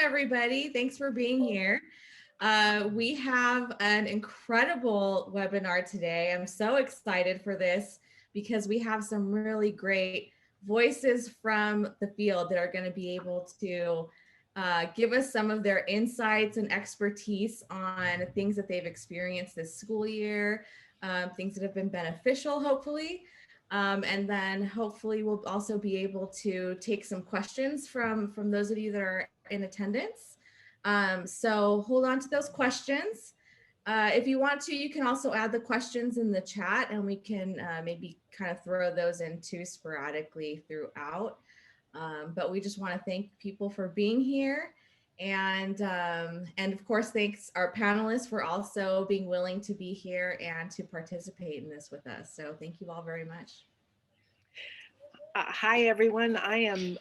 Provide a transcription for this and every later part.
everybody. Thanks for being here. We have an incredible webinar today. I'm so excited for this because we have some really great voices from the field that are going to be able to give us some of their insights and expertise on things that they've experienced this school year, things that have been beneficial, hopefully. And then hopefully we'll also be able to take some questions from those of you that are in attendance. So hold on to those questions. If you want to, you can also add the questions in the chat and we can maybe kind of throw those in too sporadically throughout. But we just want to thank people for being here. And of course, thanks our panelists for also being willing to be here and to participate in this with us. So thank you all very much. Hi, everyone. I am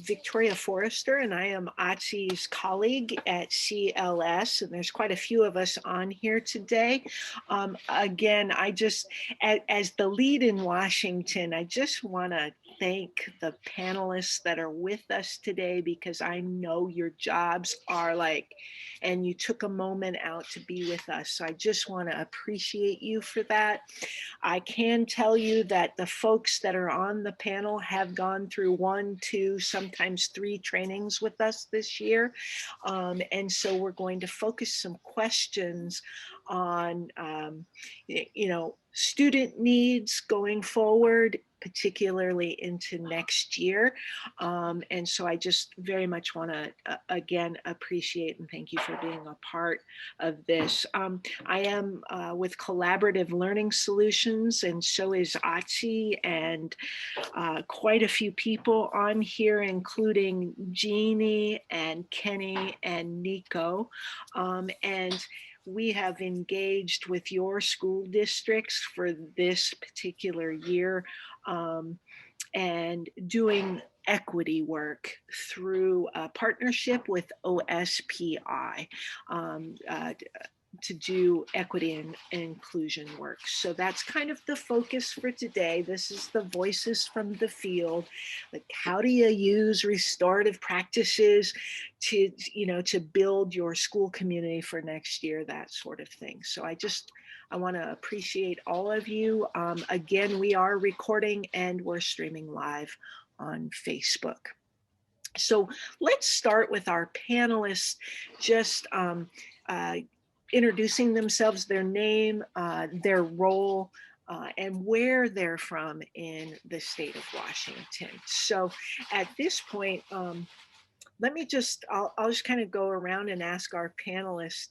Victoria Forrester, and I am Otzi's colleague at CLS, and there's quite a few of us on here today. Again, I just, as the lead in Washington, I just want to thank the panelists that are with us today, because I know your jobs are like, and you took a moment out to be with us. So I just want to appreciate you for that. I can tell you that the folks that are on the panel have gone through 1, 2, sometimes 3 trainings with us this year. And so we're going to focus some questions on, student needs going forward, particularly into next year. And so I just very much want to, again, appreciate and thank you for being a part of this. I am with Collaborative Learning Solutions, and so is Otzi, and quite a few people on here, including Jeannie and Kenny and Nico. And we have engaged with your school districts for this particular year and doing equity work through a partnership with OSPI to do equity and inclusion work. So that's kind of the focus for today. This is the voices from the field. Like, how do you use restorative practices to, to build your school community for next year, that sort of thing. So I want to appreciate all of you. Again, we are recording and we're streaming live on Facebook. So let's start with our panelists just introducing themselves, their name, their role, and where they're from in the state of Washington. So at this point, let me just, I'll just kind of go around and ask our panelists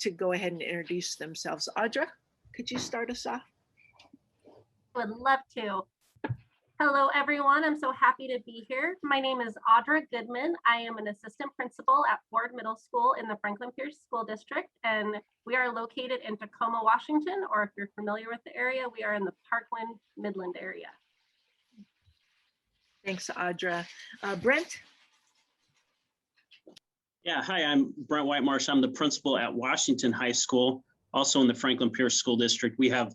to go ahead and introduce themselves. Audra, could you start us off? Would love to. Hello, everyone. I'm so happy to be here. My name is Audra Goodman. I am an assistant principal at Ford Middle School in the Franklin Pierce School District, and we are located in Tacoma, Washington, or if you're familiar with the area, we are in the Parkland, Midland area. Thanks, Audra. Brent? Yeah, hi, I'm Brent Whitemarsh. I'm the principal at Washington High School, also in the Franklin Pierce School District. We have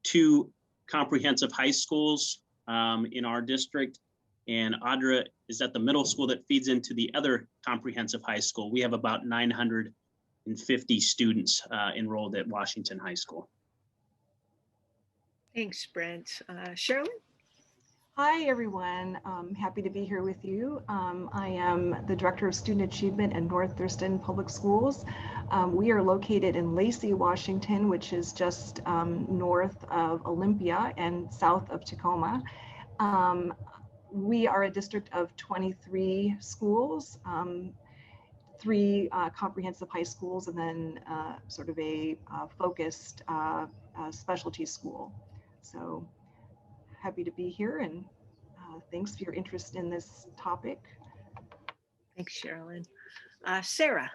2 comprehensive high schools in our district, and Audra is at the middle school that feeds into the other comprehensive high school. We have about 950 students enrolled at Washington High School. Thanks, Brent. Cherlyn? Hi, everyone. Happy to be here with you. I am the Director of Student Achievement at North Thurston Public Schools. We are located in Lacey, Washington, which is just north of Olympia and south of Tacoma. We are a district of 23 schools, 3 comprehensive high schools, and then sort of a focused specialty school. So happy to be here, and thanks for your interest in this topic. Thanks, Cherlyn. Sarah.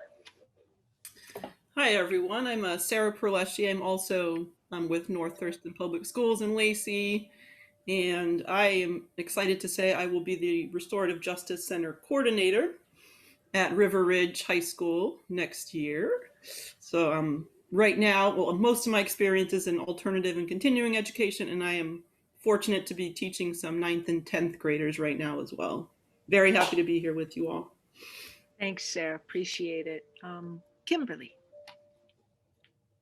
Hi, everyone. I'm Sarah Perleschi. I'm also with North Thurston Public Schools in Lacey, and I am excited to say I will be the Restorative Justice Center coordinator at River Ridge High School next year. So right now, well, most of my experience is in alternative and continuing education, and I am fortunate to be teaching some 9th and 10th graders right now as well. Very happy to be here with you all. Thanks, Sarah. Appreciate it. Kimberly.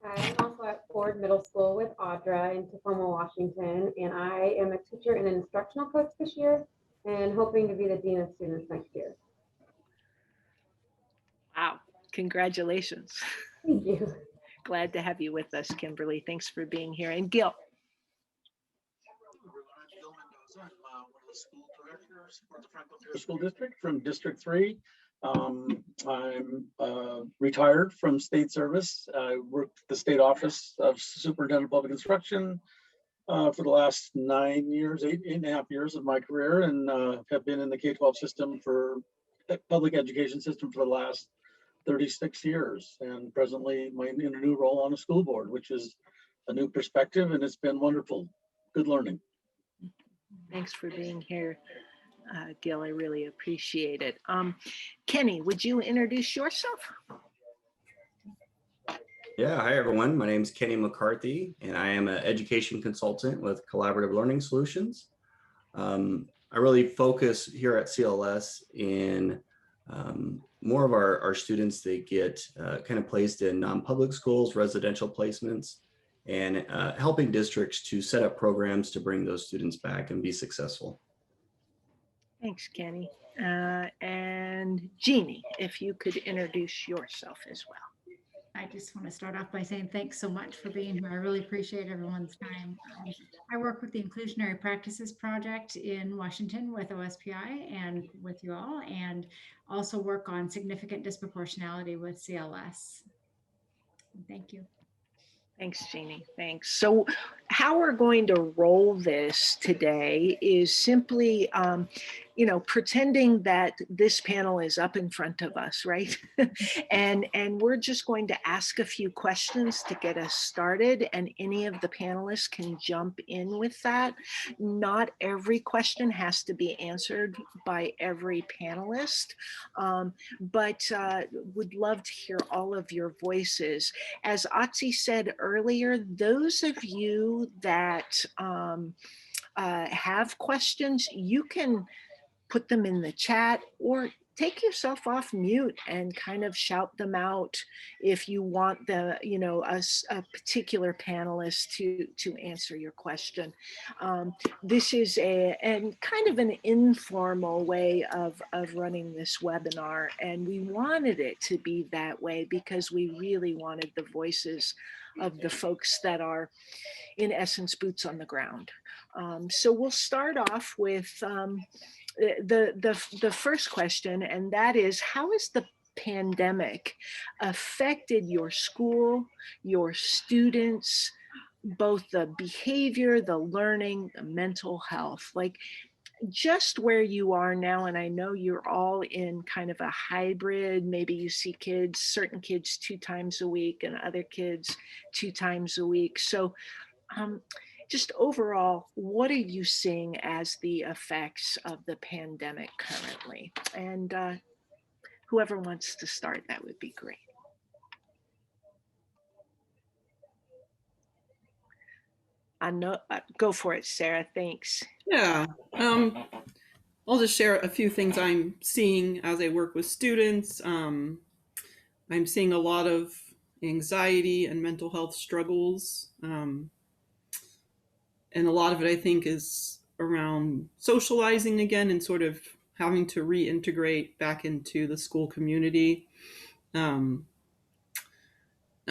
I'm also at Ford Middle School with Audra in Tacoma, Washington, and I am a teacher and an instructional coach this year and hoping to be the Dean of Students next year. Wow, congratulations. Thank you. Glad to have you with us, Kimberly. Thanks for being here. And Gil. I'm one of the school directors for the Franklin Pierce School District from District 3. I'm retired from state service. I worked at the state office of Superintendent of Public Instruction for the last 9 years, eight and a half years of my career, and have been in the K-12 system for public education system for the last 36 years. And presently in a new role on a school board, which is a new perspective, and it's been wonderful. Good learning. Thanks for being here, Gil. I really appreciate it. Kenny, would you introduce yourself? Yeah, hi everyone. My name is Kenny McCarthy, and I am an education consultant with Collaborative Learning Solutions. I really focus here at CLS in more of our students that get kind of placed in non-public schools, residential placements, and helping districts to set up programs to bring those students back and be successful. Thanks, Kenny. And Jeannie, if you could introduce yourself as well. I just want to start off by saying thanks so much for being here. I really appreciate everyone's time. I work with the Inclusionary Practices Project in Washington with OSPI and with you all, and also work on significant disproportionality with CLS. Thank you. Thanks, Jeannie. Thanks. So how we're going to roll this today is simply, pretending that this panel is up in front of us, right? and we're just going to ask a few questions to get us started, and any of the panelists can jump in with that. Not every question has to be answered by every panelist, but would love to hear all of your voices. As Otzi said earlier, those of you that have questions, you can put them in the chat or take yourself off mute and kind of shout them out if you want a particular panelist to answer your question. This is kind of an informal way of running this webinar, and we wanted it to be that way because we really wanted the voices of the folks that are, in essence, boots on the ground. So we'll start off with the first question, and that is, how has the pandemic affected your school, your students, both the behavior, the learning, the mental health? Like, just where you are now, and I know you're all in kind of a hybrid, maybe you see certain kids 2 times a week and other kids 2 times a week. So just overall, what are you seeing as the effects of the pandemic currently? And whoever wants to start, that would be great. I know, go for it, Sarah, thanks. Yeah, I'll just share a few things I'm seeing as I work with students. I'm seeing a lot of anxiety and mental health struggles. And a lot of it, I think, is around socializing again and sort of having to reintegrate back into the school community.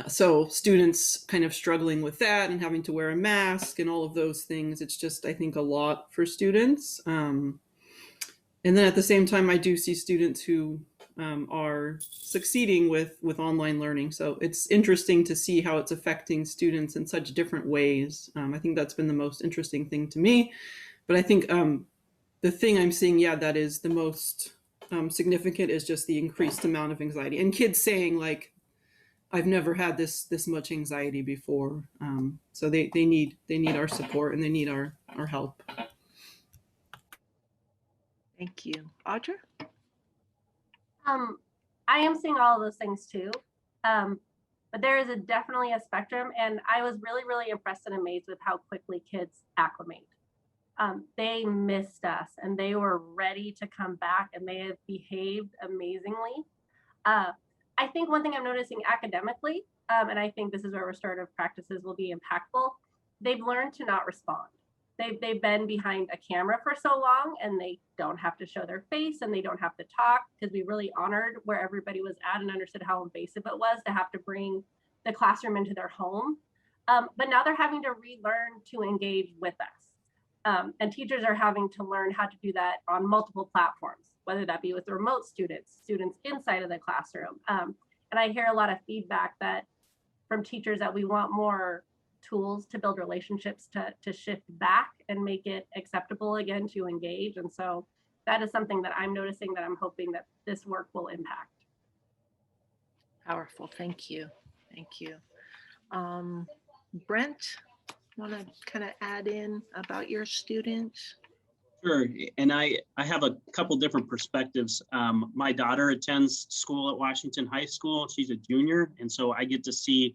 So students kind of struggling with that and having to wear a mask and all of those things. It's just, I think, a lot for students. And then at the same time, I do see students who are succeeding with online learning. So it's interesting to see how it's affecting students in such different ways. I think that's been the most interesting thing to me. But I think the thing I'm seeing, that is the most significant is just the increased amount of anxiety. And kids saying, like, I've never had this much anxiety before. So they need our support and they need our help. Thank you. Audra? I am seeing all of those things too, but there is definitely a spectrum, and I was really, really impressed and amazed with how quickly kids acclimate. They missed us and they were ready to come back, and they have behaved amazingly. I think one thing I'm noticing academically, and I think this is where restorative practices will be impactful, they've learned to not respond. They've been behind a camera for so long, and they don't have to show their face and they don't have to talk, because we really honored where everybody was at and understood how invasive it was to have to bring the classroom into their home. But now they're having to relearn to engage with us. And teachers are having to learn how to do that on multiple platforms, whether that be with remote students, students inside of the classroom. And I hear a lot of feedback that from teachers that we want more tools to build relationships, to shift back and make it acceptable again to engage. And so that is something that I'm noticing, that I'm hoping that this work will impact. Powerful. Thank you. Thank you. Brent, want to kind of add in about your students? Sure, and I have a couple different perspectives. My daughter attends school at Washington High School. She's a junior, and so I get to see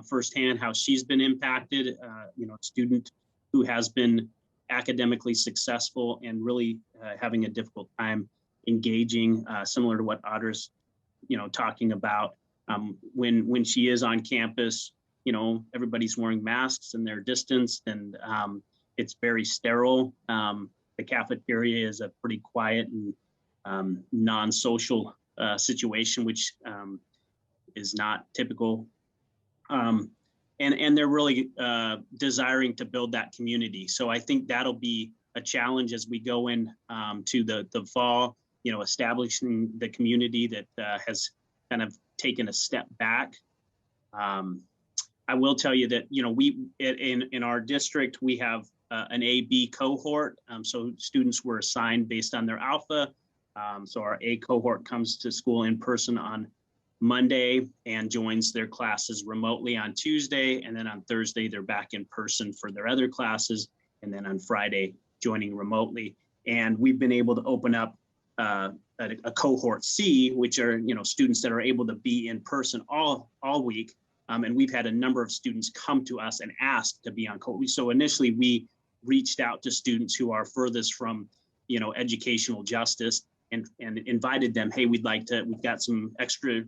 firsthand how she's been impacted. A student who has been academically successful and really having a difficult time engaging, similar to what Audra's talking about. When she is on campus, everybody's wearing masks and they're distanced, and it's very sterile. The cafeteria is a pretty quiet and non-social situation, which is not typical. And they're really desiring to build that community. So I think that'll be a challenge as we go in to the fall, establishing the community that has kind of taken a step back. I will tell you that, we in our district, we have an A-B cohort. So students were assigned based on their alpha. So our A cohort comes to school in person on Monday and joins their classes remotely on Tuesday. And then on Thursday, they're back in person for their other classes. And then on Friday, joining remotely. And we've been able to open up a cohort C, which are, students that are able to be in person all week. And we've had a number of students come to us and ask to be on cohort. So initially we reached out to students who are furthest from, educational justice and invited them, hey, we've got some extra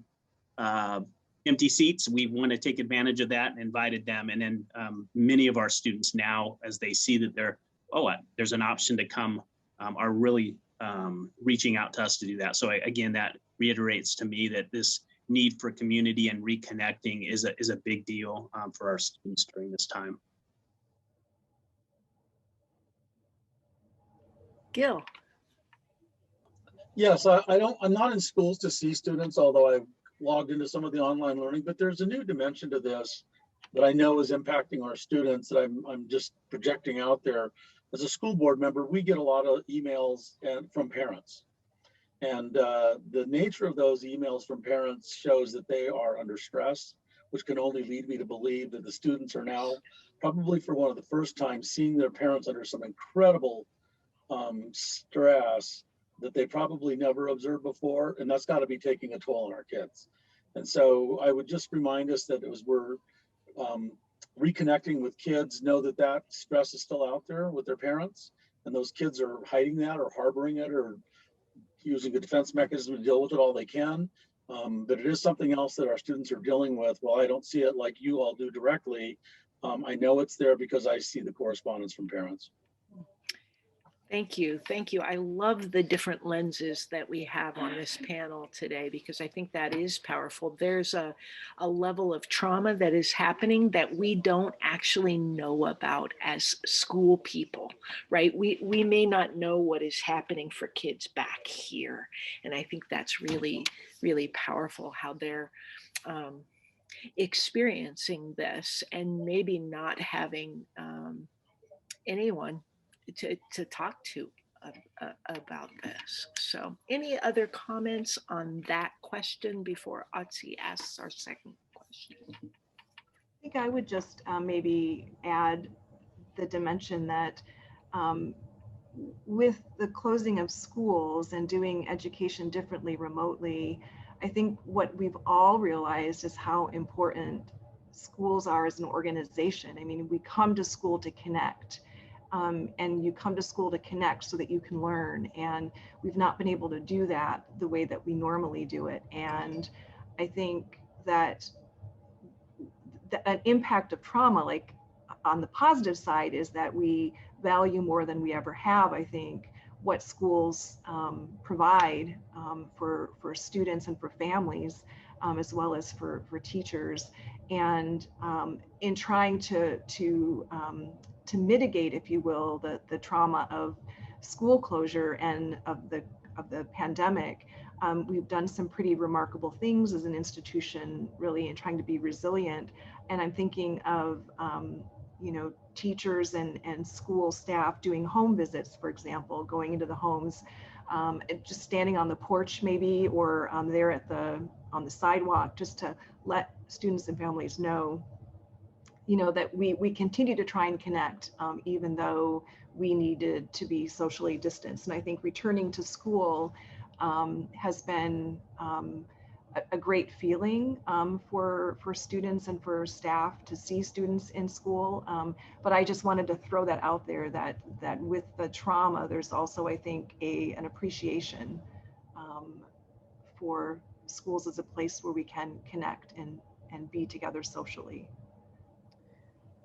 empty seats. We want to take advantage of that, and invited them. And then many of our students now, as they see that there's an option to come, are really reaching out to us to do that. So again, that reiterates to me that this need for community and reconnecting is a big deal for our students during this time. Gil. Yes, I'm not in schools to see students, although I've logged into some of the online learning, but there's a new dimension to this that I know is impacting our students that I'm just projecting out there. As a school board member, we get a lot of emails from parents. And the nature of those emails from parents shows that they are under stress, which can only lead me to believe that the students are now probably for one of the first times seeing their parents under some incredible stress that they probably never observed before. And that's got to be taking a toll on our kids. And so I would just remind us that as we're reconnecting with kids, know that that stress is still out there with their parents, and those kids are hiding that or harboring it or using a defense mechanism to deal with it all they can. But it is something else that our students are dealing with. Well, I don't see it like you all do directly. I know it's there because I see the correspondence from parents. Thank you. Thank you. I love the different lenses that we have on this panel today, because I think that is powerful. There's a level of trauma that is happening that we don't actually know about as school people, right? We may not know what is happening for kids back here. And I think that's really, really powerful how they're experiencing this and maybe not having anyone to talk to about this. So any other comments on that question before Otzi asks our second question? I think I would just maybe add the dimension that with the closing of schools and doing education differently remotely, I think what we've all realized is how important schools are as an organization. I mean, we come to school to connect. and you come to school to connect so that you can learn. And we've not been able to do that the way that we normally do it. And I think that an impact of trauma, like on the positive side, is that we value more than we ever have, I think, what schools provide for students and for families, as well as for teachers. And in trying to mitigate, if you will, the trauma of school closure and of the pandemic, we've done some pretty remarkable things as an institution, really, in trying to be resilient. And I'm thinking of teachers and school staff doing home visits, for example, going into the homes, just standing on the porch maybe, or there on the sidewalk, just to let students and families know, that we continue to try and connect, even though we needed to be socially distanced. And I think returning to school has been a great feeling for students and for staff to see students in school. But I just wanted to throw that out there, that with the trauma, there's also, I think, an appreciation for schools as a place where we can connect and be together socially.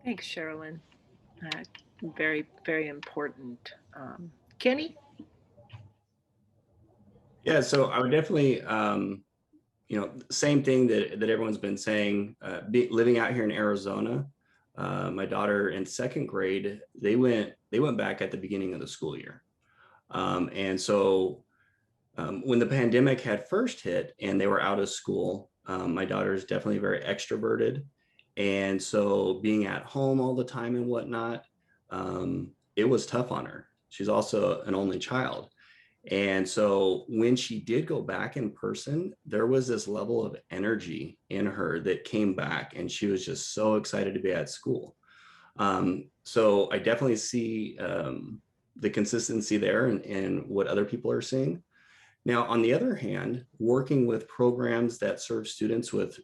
Thanks, Cherlyn. Very, very important. Kenny? Yeah, so I would definitely, same thing that everyone's been saying, living out here in Arizona, my daughter in second grade, they went back at the beginning of the school year. And so when the pandemic had first hit and they were out of school, my daughter is definitely very extroverted. And so being at home all the time and whatnot, it was tough on her. She's also an only child. And so when she did go back in person, there was this level of energy in her that came back, and she was just so excited to be at school. So I definitely see the consistency there and what other people are seeing. Now, on the other hand, working with programs that serve students with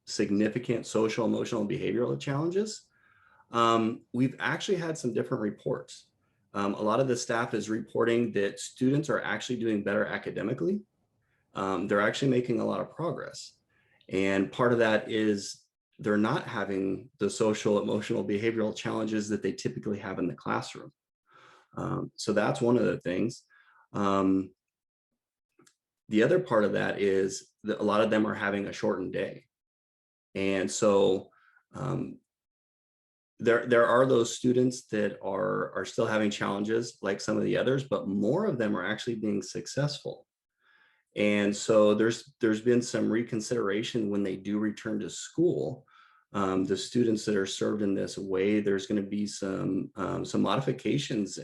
significant social, emotional, and behavioral challenges, we've actually had some different reports. A lot of the staff is reporting that students are actually doing better academically. They're actually making a lot of progress. And part of that is they're not having the social, emotional, behavioral challenges that they typically have in the classroom. So that's one of the things. The other part of that is that a lot of them are having a shortened day. And so there are those students that are still having challenges like some of the others, but more of them are actually being successful. And so there's been some reconsideration when they do return to school. The students that are served in this way, there's going to be some modifications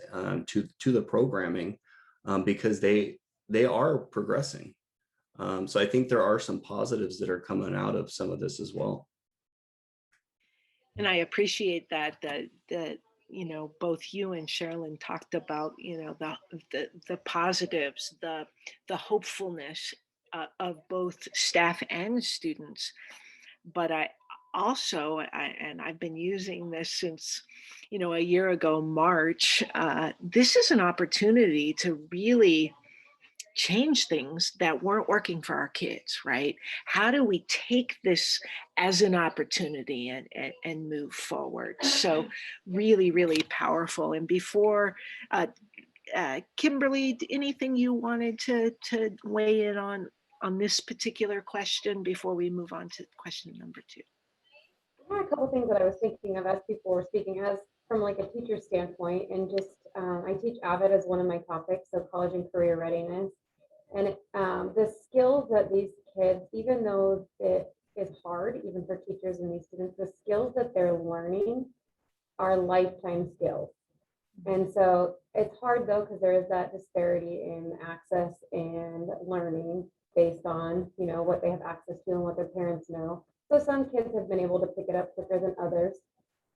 to the programming because they are progressing. So I think there are some positives that are coming out of some of this as well. And I appreciate that both you and Cherlyn talked about, the positives, the hopefulness of both staff and students. But I also, and I've been using this since, a year ago, March, this is an opportunity to really change things that weren't working for our kids, right? How do we take this as an opportunity and move forward? So really, really powerful. And before, Kimberly, anything you wanted to weigh in on this particular question before we move on to question number 2? Yeah, a couple things that I was thinking of as people were speaking, as from like a teacher standpoint, and just I teach AVID as one of my topics, so college and career readiness. And the skills that these kids, even though it is hard, even for teachers and these students, the skills that they're learning are lifetime skills. And so it's hard though, because there is that disparity in access and learning based on, what they have access to and what their parents know. So some kids have been able to pick it up quicker than others.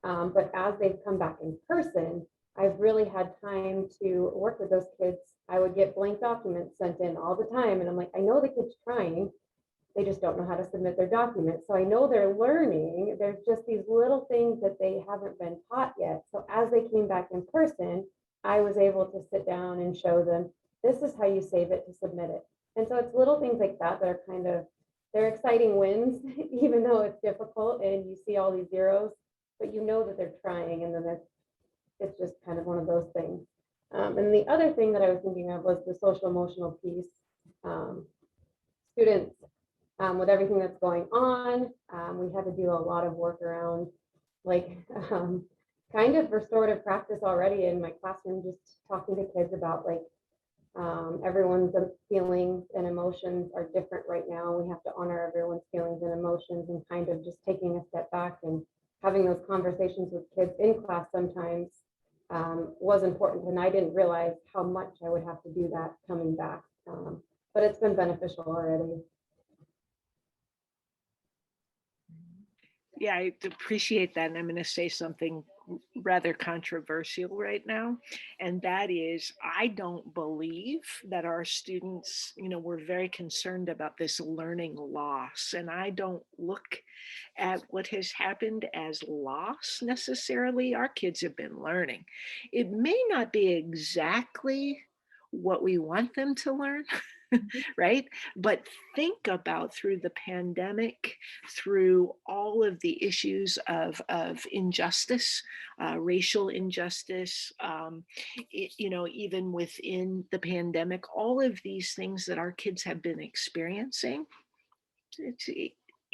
But as they've come back in person, I've really had time to work with those kids. I would get blank documents sent in all the time. And I'm like, I know the kid's trying, they just don't know how to submit their documents. So I know they're learning. There's just these little things that they haven't been taught yet. So as they came back in person, I was able to sit down and show them, this is how you save it to submit it. And so it's little things like that that are kind of, they're exciting wins, even though it's difficult and you see all these zeros, but you know that they're trying, and then it's just kind of one of those things. And the other thing that I was thinking of was the social emotional piece. Students, with everything that's going on, we had to do a lot of work around like kind of restorative practice already in my classroom, just talking to kids about like everyone's feelings and emotions are different right now. We have to honor everyone's feelings and emotions, and kind of just taking a step back and having those conversations with kids in class sometimes was important. And I didn't realize how much I would have to do that coming back. But it's been beneficial already. Yeah, I appreciate that. And I'm going to say something rather controversial right now. And that is, I don't believe that our students, we're very concerned about this learning loss. And I don't look at what has happened as loss necessarily. Our kids have been learning. It may not be exactly what we want them to learn. Right? But think about through the pandemic, through all of the issues of injustice, racial injustice, even within the pandemic, all of these things that our kids have been experiencing,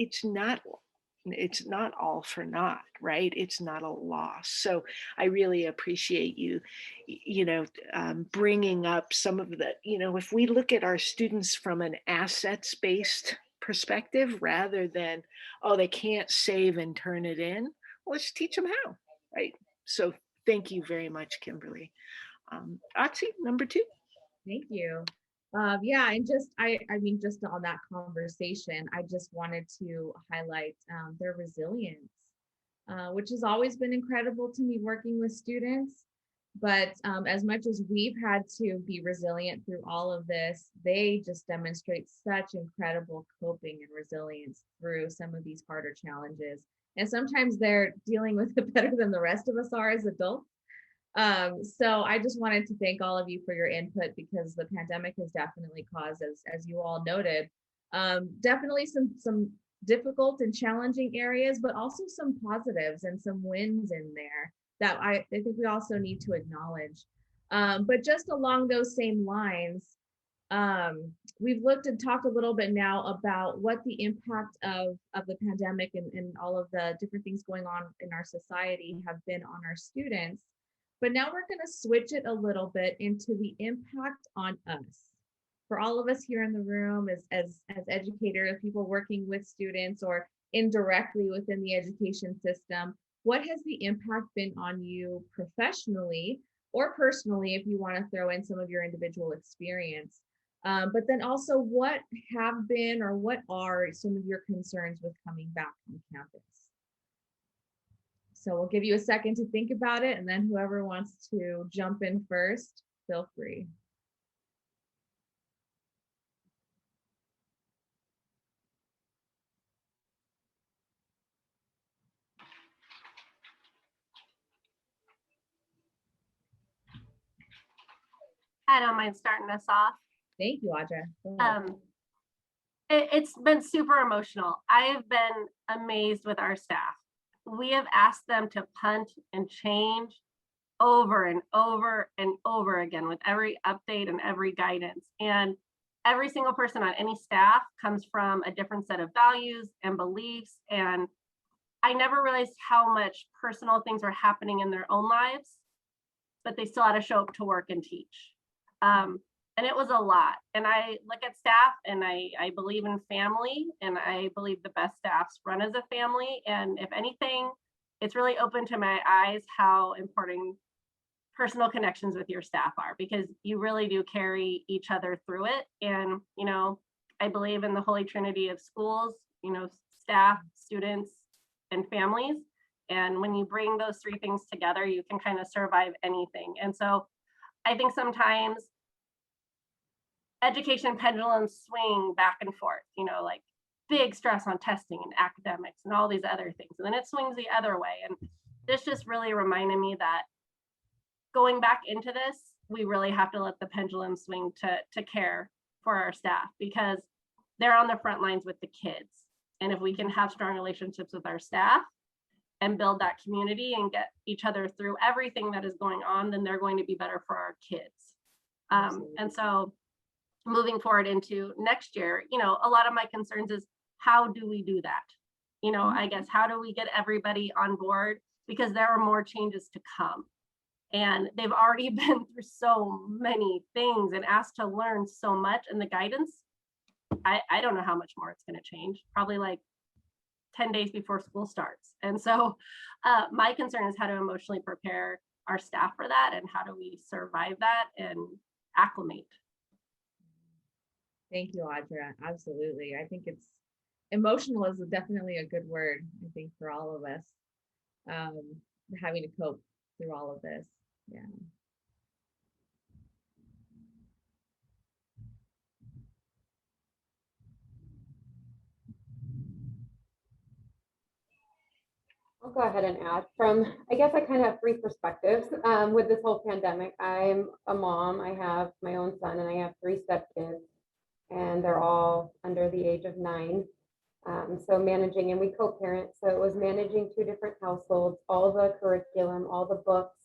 it's not all for naught, right? It's not a loss. So I really appreciate you, bringing up some of the, if we look at our students from an assets-based perspective, rather than, oh, they can't save and turn it in, well, let's teach them how, right? So thank you very much, Kimberly. Otzi, number 2. Thank you. Yeah, and just I mean, just on that conversation, I just wanted to highlight their resilience, which has always been incredible to me working with students. But as much as we've had to be resilient through all of this, they just demonstrate such incredible coping and resilience through some of these harder challenges. And sometimes they're dealing with it better than the rest of us are as adults. So I just wanted to thank all of you for your input, because the pandemic has definitely caused, as you all noted, definitely some difficult and challenging areas, but also some positives and some wins in there that I think we also need to acknowledge. But just along those same lines, we've looked and talked a little bit now about what the impact of the pandemic and all of the different things going on in our society have been on our students. But now we're going to switch it a little bit into the impact on us. For all of us here in the room as educators, people working with students or indirectly within the education system, what has the impact been on you professionally or personally, if you want to throw in some of your individual experience? But then also, what have been or what are some of your concerns with coming back on campus? So we'll give you a second to think about it, and then whoever wants to jump in first, feel free. I don't mind starting us off. Thank you, Audra. It's been super emotional. I have been amazed with our staff. We have asked them to punt and change over and over and over again with every update and every guidance. And every single person on any staff comes from a different set of values and beliefs. And I never realized how much personal things were happening in their own lives, but they still had to show up to work and teach. And it was a lot. And I look at staff and I believe in family, and I believe the best staffs run as a family. And if anything, it's really opened to my eyes how important personal connections with your staff are, because you really do carry each other through it. And, I believe in the holy trinity of schools, staff, students, and families. And when you bring those three things together, you can kind of survive anything. And so I think sometimes education pendulums swing back and forth, like big stress on testing and academics and all these other things. And then it swings the other way. And this just really reminded me that going back into this, we really have to let the pendulum swing to care for our staff, because they're on the front lines with the kids. And if we can have strong relationships with our staff and build that community and get each other through everything that is going on, then they're going to be better for our kids. And so moving forward into next year, you know, a lot of my concerns is, how do we do that? You know, I guess, how do we get everybody on board? Because there are more changes to come. And they've already been through so many things and asked to learn so much. And the guidance, I don't know how much more it's going to change, probably like 10 days before school starts. And so my concern is how to emotionally prepare our staff for that, and how do we survive that and acclimate. Thank you, Audra. Absolutely. I think it's emotional is definitely a good word, I think, for all of us, having to cope through all of this. Yeah. I'll go ahead and add from, I guess I kind of have three perspectives with this whole pandemic. I'm a mom, I have my own son, and I have 3 stepkids, and they're all under the age of 9. So managing, and we co-parent, so it was managing 2 different households, all the curriculum, all the books.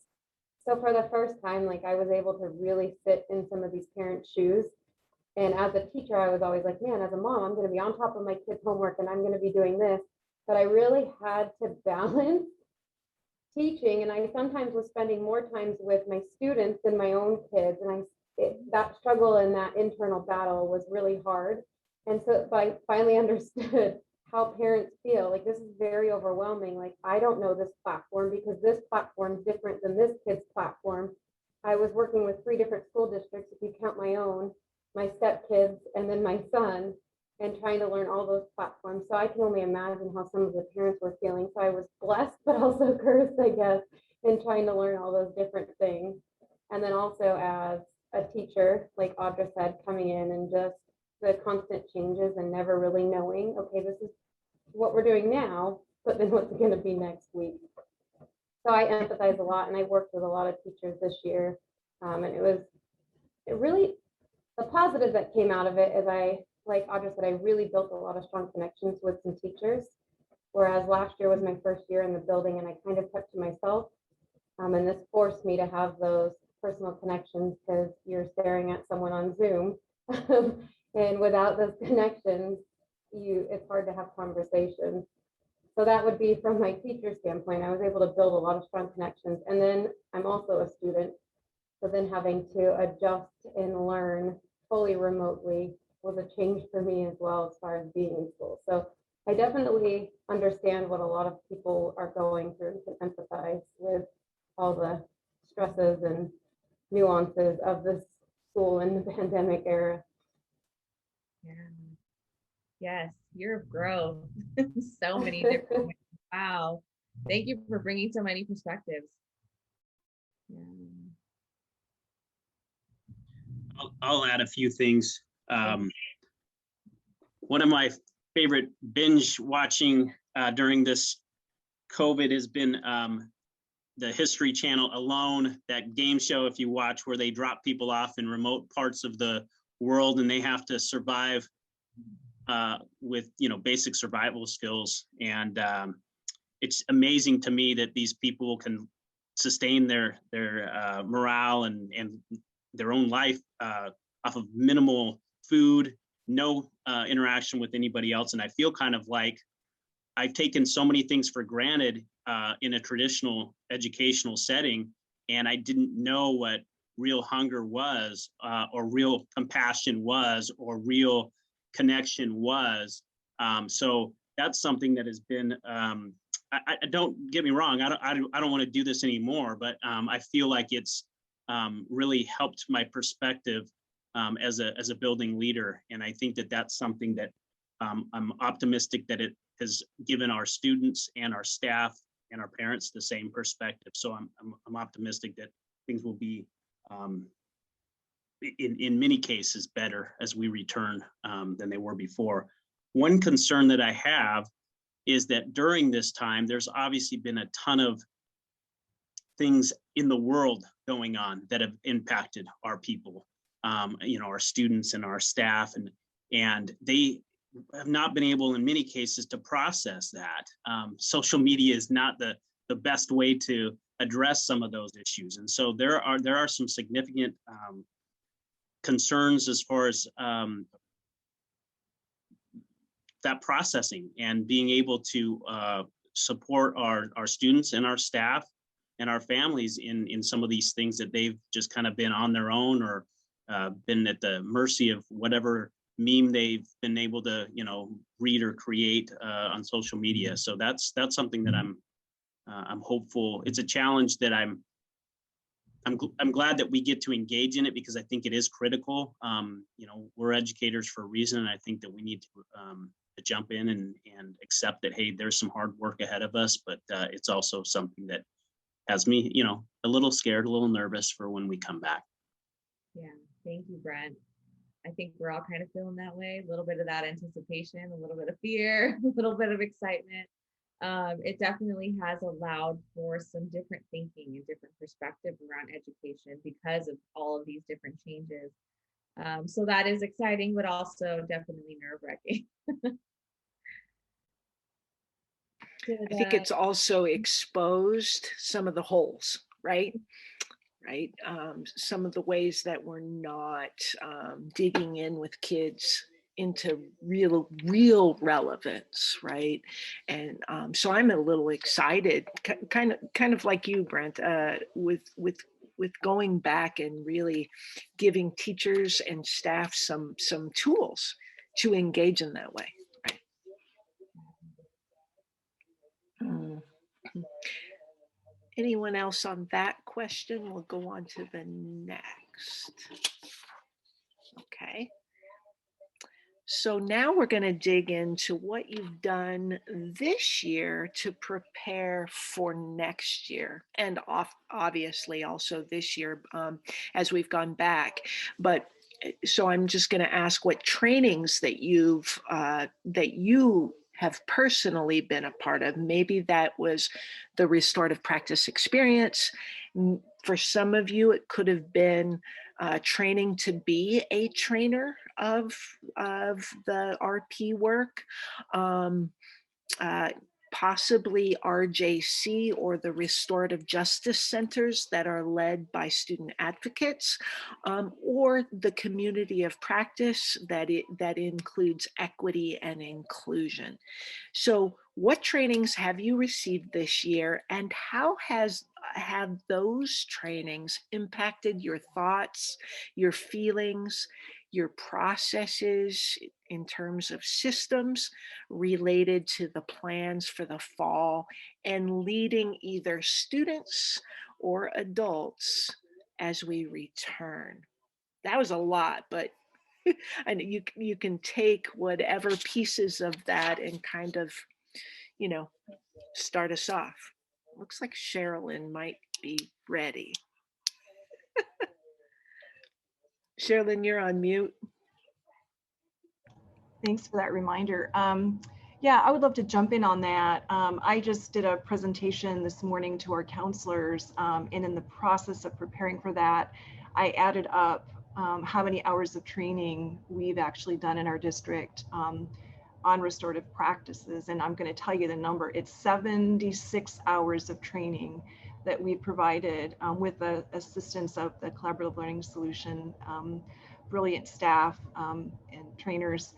So for the first time, like, I was able to really sit in some of these parents' shoes. And as a teacher, I was always like, man, as a mom, I'm going to be on top of my kids' homework and I'm going to be doing this. But I really had to balance teaching, and I sometimes was spending more times with my students than my own kids, and that struggle and that internal battle was really hard. And so I finally understood how parents feel. Like, this is very overwhelming. Like, I don't know this platform because this platform is different than this kid's platform. I was working with 3 different school districts, if you count my own, my stepkids, and then my son, and trying to learn all those platforms. So I can only imagine how some of the parents were feeling. So I was blessed, but also cursed, I guess, in trying to learn all those different things. And then also as a teacher, like Audra said, coming in and just the constant changes and never really knowing, okay, this is what we're doing now, but then what's going to be next week? So I empathize a lot, and I worked with a lot of teachers this year. And it really, the positive that came out of it is like Audra said, I really built a lot of strong connections with some teachers, whereas last year was my first year in the building and I kind of kept to myself. And this forced me to have those personal connections, because you're staring at someone on Zoom. And without those connections, it's hard to have conversations. So that would be from my teacher standpoint. I was able to build a lot of strong connections. And then I'm also a student. So then having to adjust and learn fully remotely was a change for me as well, as far as being in school. So I definitely understand what a lot of people are going through and can empathize with all the stresses and nuances of this school in the pandemic era. Yeah. Yes, year of growth. So many different ways. Wow. Thank you for bringing so many perspectives. Yeah. I'll add a few things. One of my favorite binge watching during this COVID has been the History Channel Alone, that game show, if you watch, where they drop people off in remote parts of the world and they have to survive with, you know, basic survival skills. And it's amazing to me that these people can sustain their morale and their own life off of minimal food, no interaction with anybody else. And I feel kind of like I've taken so many things for granted in a traditional educational setting, and I didn't know what real hunger was, or real compassion was, or real connection was. So that's something that has been, I don't get me wrong, I don't want to do this anymore, but I feel like it's really helped my perspective as a building leader. And I think that that's something that I'm optimistic that it has given our students and our staff and our parents the same perspective. So I'm optimistic that things will be in many cases better as we return than they were before. one concern that I have is that during this time, there's obviously been a ton of things in the world going on that have impacted our people, our students and our staff, and they have not been able in many cases to process that. Social media is not the best way to address some of those issues. And so there are some significant concerns as far as that processing and being able to support our students and our staff and our families in some of these things that they've just kind of been on their own or been at the mercy of whatever meme they've been able to, read or create on social media. So that's something that I'm hopeful. It's a challenge that I'm glad that we get to engage in it, because I think it is critical. We're educators for a reason, and I think that we need to jump in and accept that, hey, there's some hard work ahead of us, but it's also something that has me, a little scared, a little nervous for when we come back. Yeah, thank you, Brent. I think we're all kind of feeling that way, a little bit of that anticipation, a little bit of fear, a little bit of excitement. It definitely has allowed for some different thinking and different perspective around education because of all of these different changes. So that is exciting, but also definitely nerve-wracking. I think it's also exposed some of the holes, right? Some of the ways that we're not digging in with kids into real relevance, right? And so I'm a little excited, kind of like you, Brent, with going back and really giving teachers and staff some tools to engage in that way. Right? Anyone else on that question? We'll go on to the next. Okay. So now we're going to dig into what you've done this year to prepare for next year, and obviously also this year as we've gone back. But so I'm just going to ask what trainings that you have personally been a part of. Maybe that was the restorative practice experience. For some of you, it could have been training to be a trainer of the RP work, possibly RJC or the Restorative Justice Centers that are led by student advocates, or the community of practice that includes equity and inclusion. So what trainings have you received this year, and how have those trainings impacted your thoughts, your feelings, your processes in terms of systems related to the plans for the fall and leading either students or adults as we return? That was a lot, but and you can take whatever pieces of that and kind of, start us off. Looks like Cherlyn might be ready. Cherlyn, you're on mute. Thanks for that reminder. Yeah, I would love to jump in on that. I just did a presentation this morning to our counselors, and in the process of preparing for that, I added up how many hours of training we've actually done in our district on restorative practices. And I'm going to tell you the number. It's 76 hours of training that we provided with the assistance of the Collaborative Learning Solution, brilliant staff and trainers.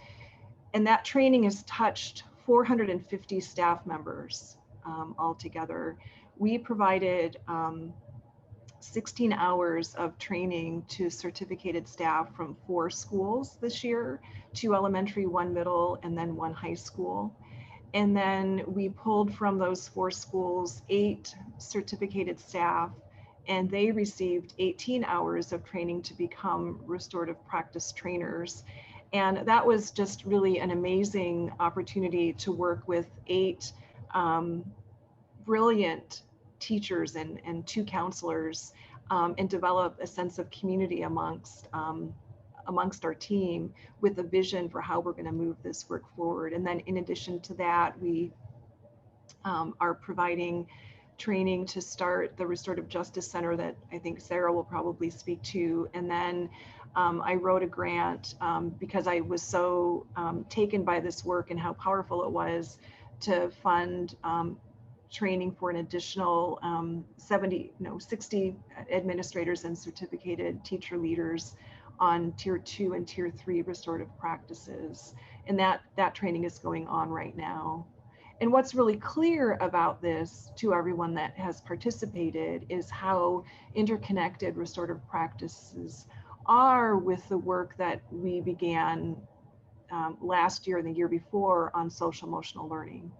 And that training has touched 450 staff members altogether. We provided 16 hours of training to certificated staff from 4 schools this year, 2 elementary, 1 middle, and then 1 high school. And then we pulled from those 4 schools 8 certificated staff, and they received 18 hours of training to become restorative practice trainers. And that was just really an amazing opportunity to work with 8 brilliant teachers and 2 counselors and develop a sense of community amongst amongst our team with a vision for how we're going to move this work forward. And then in addition to that, we are providing training to start the Restorative Justice Center that I think Sarah will probably speak to. And then I wrote a grant because I was so taken by this work and how powerful it was to fund training for an additional 60 administrators and certificated teacher leaders on Tier 2 and Tier 3 restorative practices. And that training is going on right now. And what's really clear about this to everyone that has participated is how interconnected restorative practices are with the work that we began last year and the year before on social emotional learning.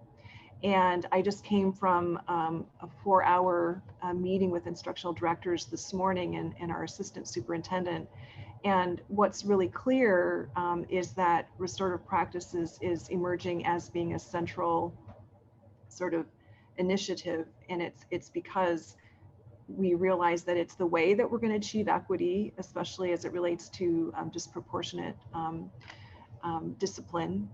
And I just came from a 4-hour meeting with instructional directors this morning and our assistant superintendent. And what's really clear is that restorative practices is emerging as being a central sort of initiative. And it's because we realize that it's the way that we're going to achieve equity, especially as it relates to disproportionate discipline.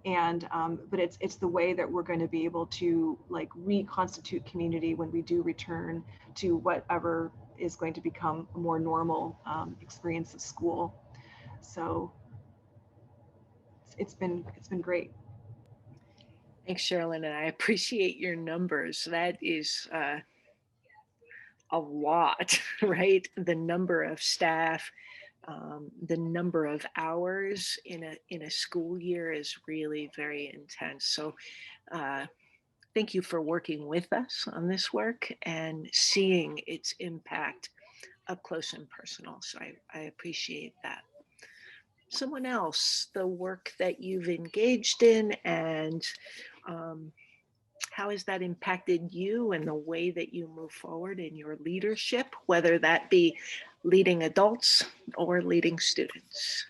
And but it's the way that we're going to be able to like reconstitute community when we do return to whatever is going to become a more normal experience of school. So it's been great. Thanks, Cherlyn, and I appreciate your numbers. That is a lot, right? The number of staff, the number of hours in a school year is really very intense. So thank you for working with us on this work and seeing its impact up close and personal. So I appreciate that. Someone else, the work that you've engaged in and how has that impacted you and the way that you move forward in your leadership, whether that be leading adults or leading students?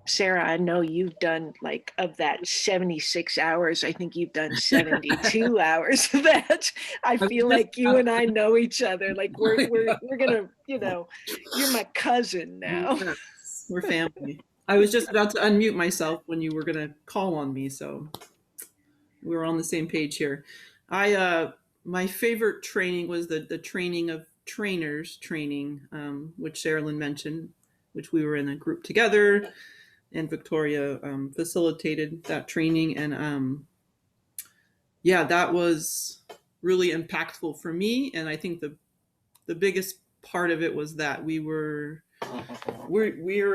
Sarah, I know you've done like of that 76 hours, I think you've done 72 hours of that. I feel like you and I know each other. Like we're gonna, you're my cousin now. We're family. I was just about to unmute myself when you were going to call on me, so we were on the same page here. My favorite training was the training of trainers training, which Cherlyn mentioned, which we were in a group together, and Victoria facilitated that training, and yeah, that was really impactful for me. And I think the biggest part of it was that we are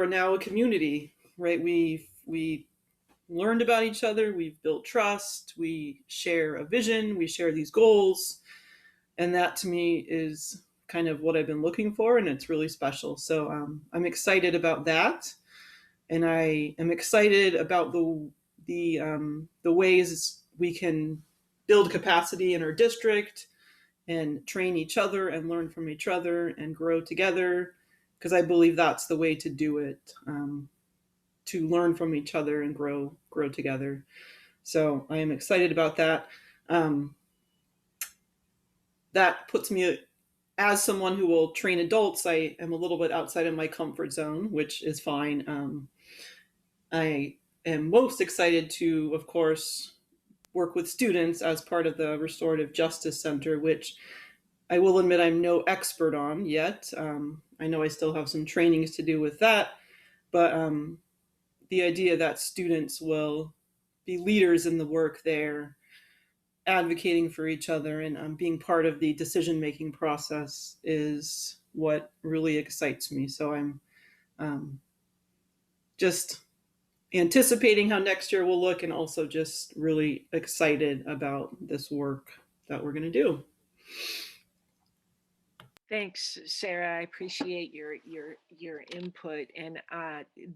now a community, right? We learned about each other, we've built trust, we share a vision, we share these goals, and that to me is kind of what I've been looking for, and it's really special. So I'm excited about that, and I am excited about the ways we can build capacity in our district and train each other and learn from each other and grow together, because I believe that's the way to do it, to learn from each other and grow together. So I am excited about that. That puts me, as someone who will train adults, I am a little bit outside of my comfort zone, which is fine. I am most excited to, of course, work with students as part of the Restorative Justice Center, which I will admit I'm no expert on yet. I know I still have some trainings to do with that, but the idea that students will be leaders in the work there, advocating for each other and being part of the decision-making process is what really excites me. So I'm just anticipating how next year will look, and also just really excited about this work that we're going to do. Thanks, Sarah. I appreciate your input, and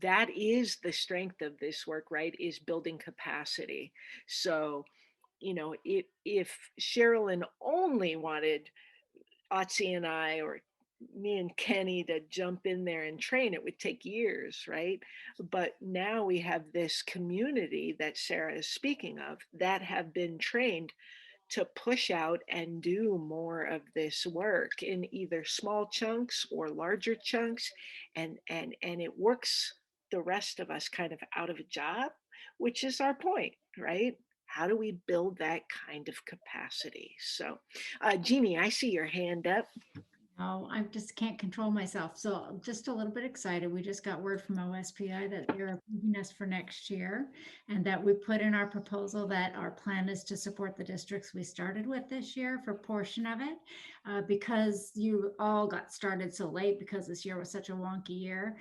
that is the strength of this work, right? Is building capacity. So, if Cherlyn only wanted Otzi and I, or me and Kenny, to jump in there and train, it would take years, right? But now we have this community that Sarah is speaking of that have been trained to push out and do more of this work in either small chunks or larger chunks, and it works the rest of us kind of out of a job, which is our point, right? How do we build that kind of capacity? So Jeannie, I see your hand up. No, I just can't control myself. So I'm just a little bit excited. We just got word from OSPI that they're approving us for next year, and that we put in our proposal that our plan is to support the districts we started with this year for a portion of it, because you all got started so late because this year was such a wonky year.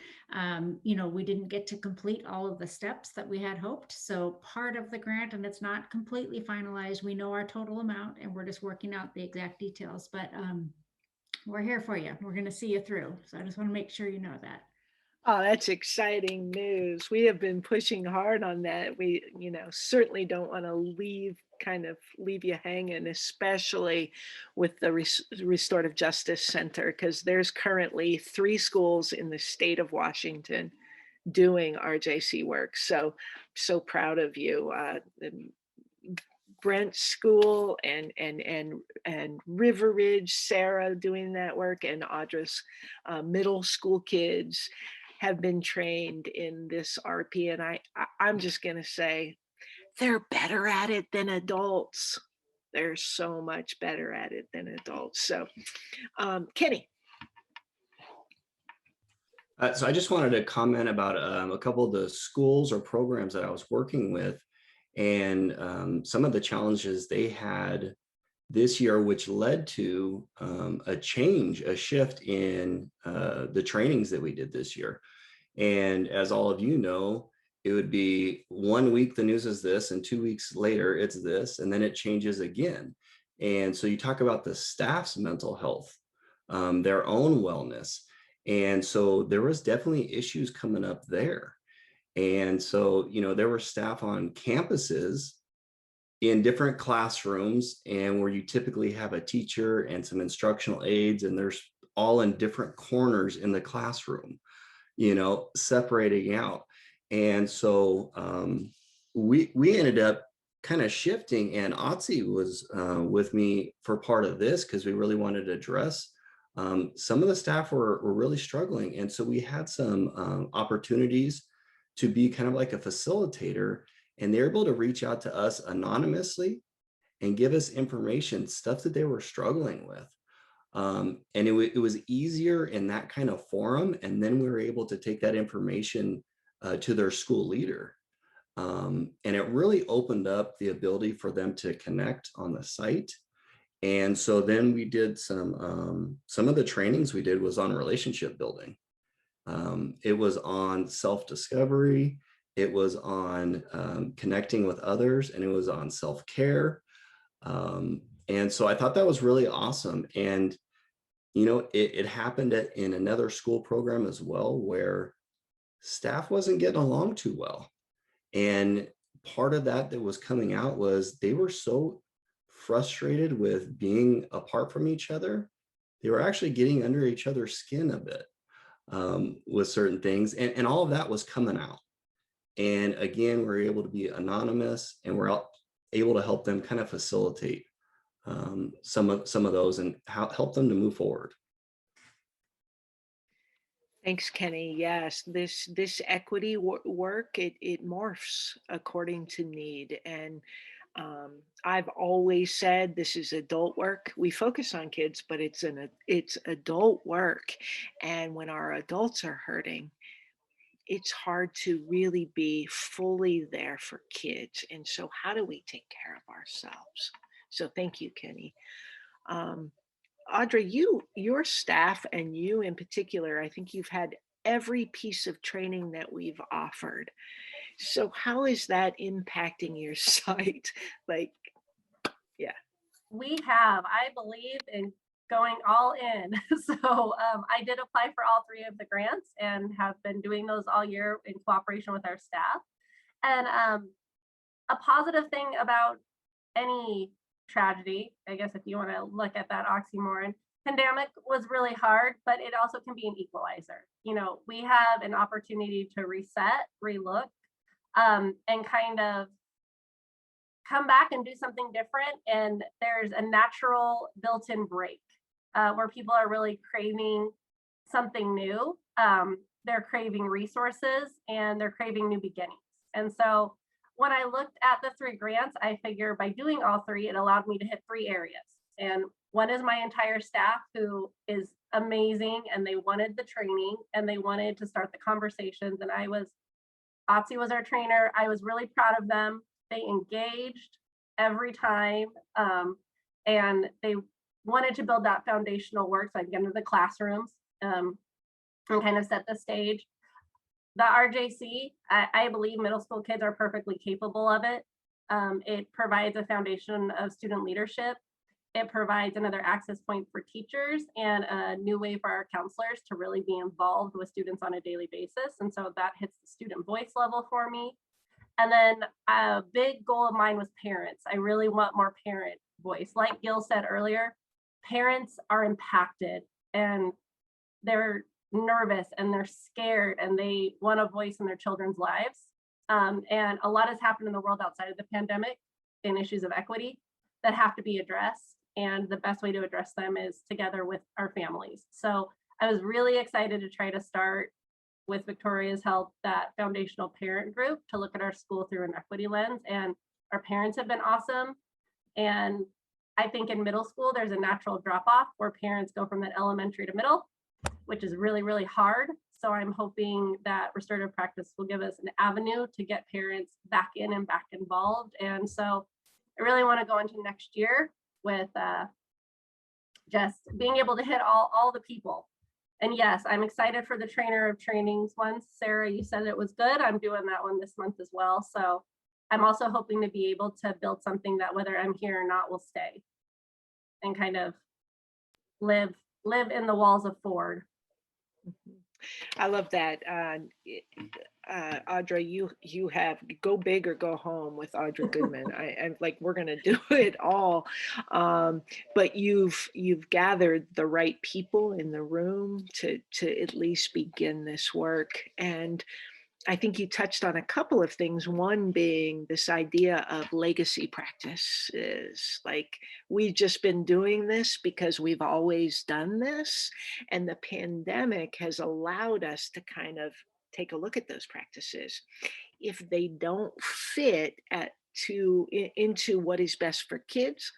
You know, we didn't get to complete all of the steps that we had hoped. So part of the grant, and it's not completely finalized, we know our total amount and we're just working out the exact details, but we're here for you. We're going to see you through. So I just want to make sure you know that. Oh, that's exciting news. We have been pushing hard on that. We, certainly don't want to leave you hanging, especially with the Restorative Justice Center, because there's currently 3 schools in the state of Washington doing RJC work. So proud of you. Brent School and River Ridge, Sarah doing that work, and Audra's middle school kids have been trained in this RP. And I'm just going to say they're better at it than adults. They're so much better at it than adults. So Kenny. So I just wanted to comment about a couple of the schools or programs that I was working with, and some of the challenges they had this year, which led to a shift in the trainings that we did this year. And as all of you know, it would be 1 week the news is this, and 2 weeks later it's this, and then it changes again. And so you talk about the staff's mental health, their own wellness. And so there was definitely issues coming up there. And so, there were staff on campuses in different classrooms, and where you typically have a teacher and some instructional aides, and there's all in different corners in the classroom, separating out. And so we ended up kind of shifting, and Otzi was with me for part of this because we really wanted to address some of the staff were really struggling. And so we had some opportunities to be kind of like a facilitator, and they're able to reach out to us anonymously and give us information, stuff that they were struggling with. And it was easier in that kind of forum. And then we were able to take that information to their school leader. And it really opened up the ability for them to connect on the site. And so then we did some of the trainings we did was on relationship building. It was on self-discovery, it was on connecting with others, and it was on self-care. And so I thought that was really awesome. And, it happened in another school program as well, where staff wasn't getting along too well. And part of that was coming out was they were so frustrated with being apart from each other. They were actually getting under each other's skin a bit. With certain things, and all of that was coming out. And again, we're able to be anonymous, and we're able to help them kind of facilitate some of those and help them to move forward. Thanks, Kenny. Yes, this equity work, it morphs according to need. And I've always said this is adult work. We focus on kids, but it's adult work. And when our adults are hurting, it's hard to really be fully there for kids. And so how do we take care of ourselves? So thank you, Kenny. Audra, your staff and you in particular, I think you've had every piece of training that we've offered. So how is that impacting your site? Yeah. We have, I believe, in going all in. So I did apply for all 3 of the grants and have been doing those all year in cooperation with our staff. And a positive thing about any tragedy, I guess if you want to look at that oxymoron, pandemic was really hard, but it also can be an equalizer. We have an opportunity to reset, relook, and kind of come back and do something different, and there's a natural built-in break where people are really craving something new. They're craving resources and they're craving new beginnings. And so when I looked at the 3 grants, I figure by doing all 3, it allowed me to hit 3 areas. And one is my entire staff, who is amazing, and they wanted the training and they wanted to start the conversations. And Otzi was our trainer. I was really proud of them. They engaged every time, and they wanted to build that foundational work so I could get into the classrooms and kind of set the stage. The RJC, I believe middle school kids are perfectly capable of it. It provides a foundation of student leadership. It provides another access point for teachers and a new way for our counselors to really be involved with students on a daily basis. And so that hits the student voice level for me. And then a big goal of mine was parents. I really want more parent voice. Like Gil said earlier, parents are impacted and they're nervous and they're scared and they want a voice in their children's lives. And a lot has happened in the world outside of the pandemic in issues of equity that have to be addressed. And the best way to address them is together with our families. So I was really excited to try to start, with Victoria's help, that foundational parent group to look at our school through an equity lens. And our parents have been awesome. And I think in middle school, there's a natural drop off where parents go from that elementary to middle, which is really, really hard. So I'm hoping that restorative practice will give us an avenue to get parents back in and back involved. And so I really want to go into next year with just being able to hit all the people. And yes, I'm excited for the trainer of trainings ones. Sarah, you said it was good. I'm doing that one this month as well. So I'm also hoping to be able to build something that whether I'm here or not will stay and kind of live in the walls of Ford. I love that. Audra, you have go big or go home with Audra Goodman. I'm like, we're going to do it all. But you've gathered the right people in the room to at least begin this work. And I think you touched on a couple of things. One being this idea of legacy practices. Like, we've just been doing this because we've always done this. And the pandemic has allowed us to kind of take a look at those practices. If they don't fit into what is best for kids,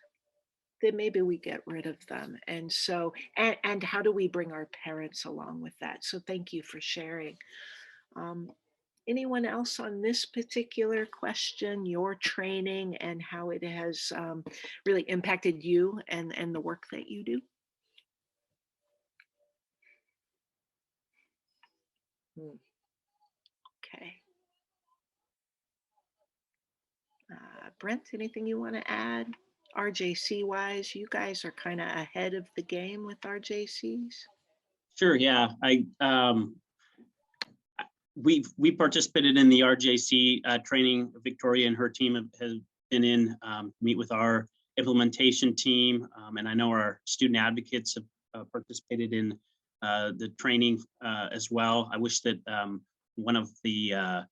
then maybe we get rid of them. And so, and how do we bring our parents along with that? So thank you for sharing. Anyone else on this particular question, your training and how it has really impacted you and the work that you do? Okay. Brent, anything you want to add? RJC wise, you guys are kind of ahead of the game with RJCs. Sure, yeah. We participated in the RJC training. Victoria and her team have been in, meet with our implementation team. And I know our student advocates have participated in the training as well. I wish that one of the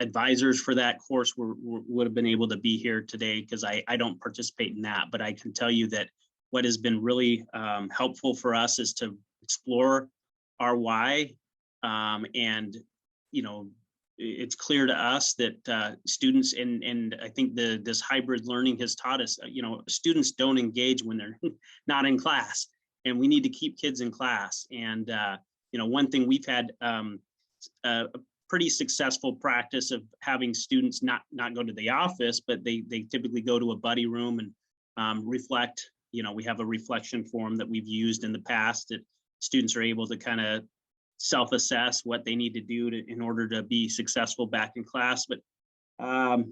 advisors for that course would have been able to be here today, because I don't participate in that. But I can tell you that what has been really helpful for us is to explore our why. And, you know, it's clear to us that students, and I think this hybrid learning has taught us, you know, students don't engage when they're not in class, and we need to keep kids in class. And, you know, one thing we've had a pretty successful practice of having students not go to the office, but they typically go to a buddy room and reflect. You know, we have a reflection form that we've used in the past that students are able to kind of self-assess what they need to do in order to be successful back in class. But I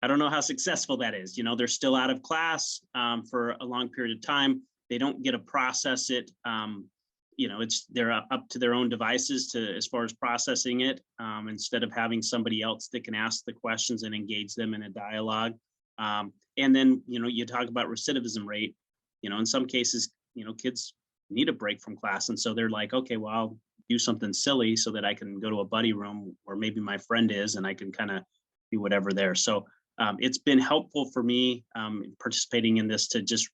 don't know how successful that is. You know, they're still out of class for a long period of time. They don't get to process it. You know, they're up to their own devices as far as processing it, instead of having somebody else that can ask the questions and engage them in a dialogue. And then, you know, you talk about recidivism rate. You know, in some cases, you know, kids need a break from class, and so they're like, okay, well, I'll do something silly so that I can go to a buddy room where maybe my friend is, and I can kind of be whatever there. So it's been helpful for me participating in this to just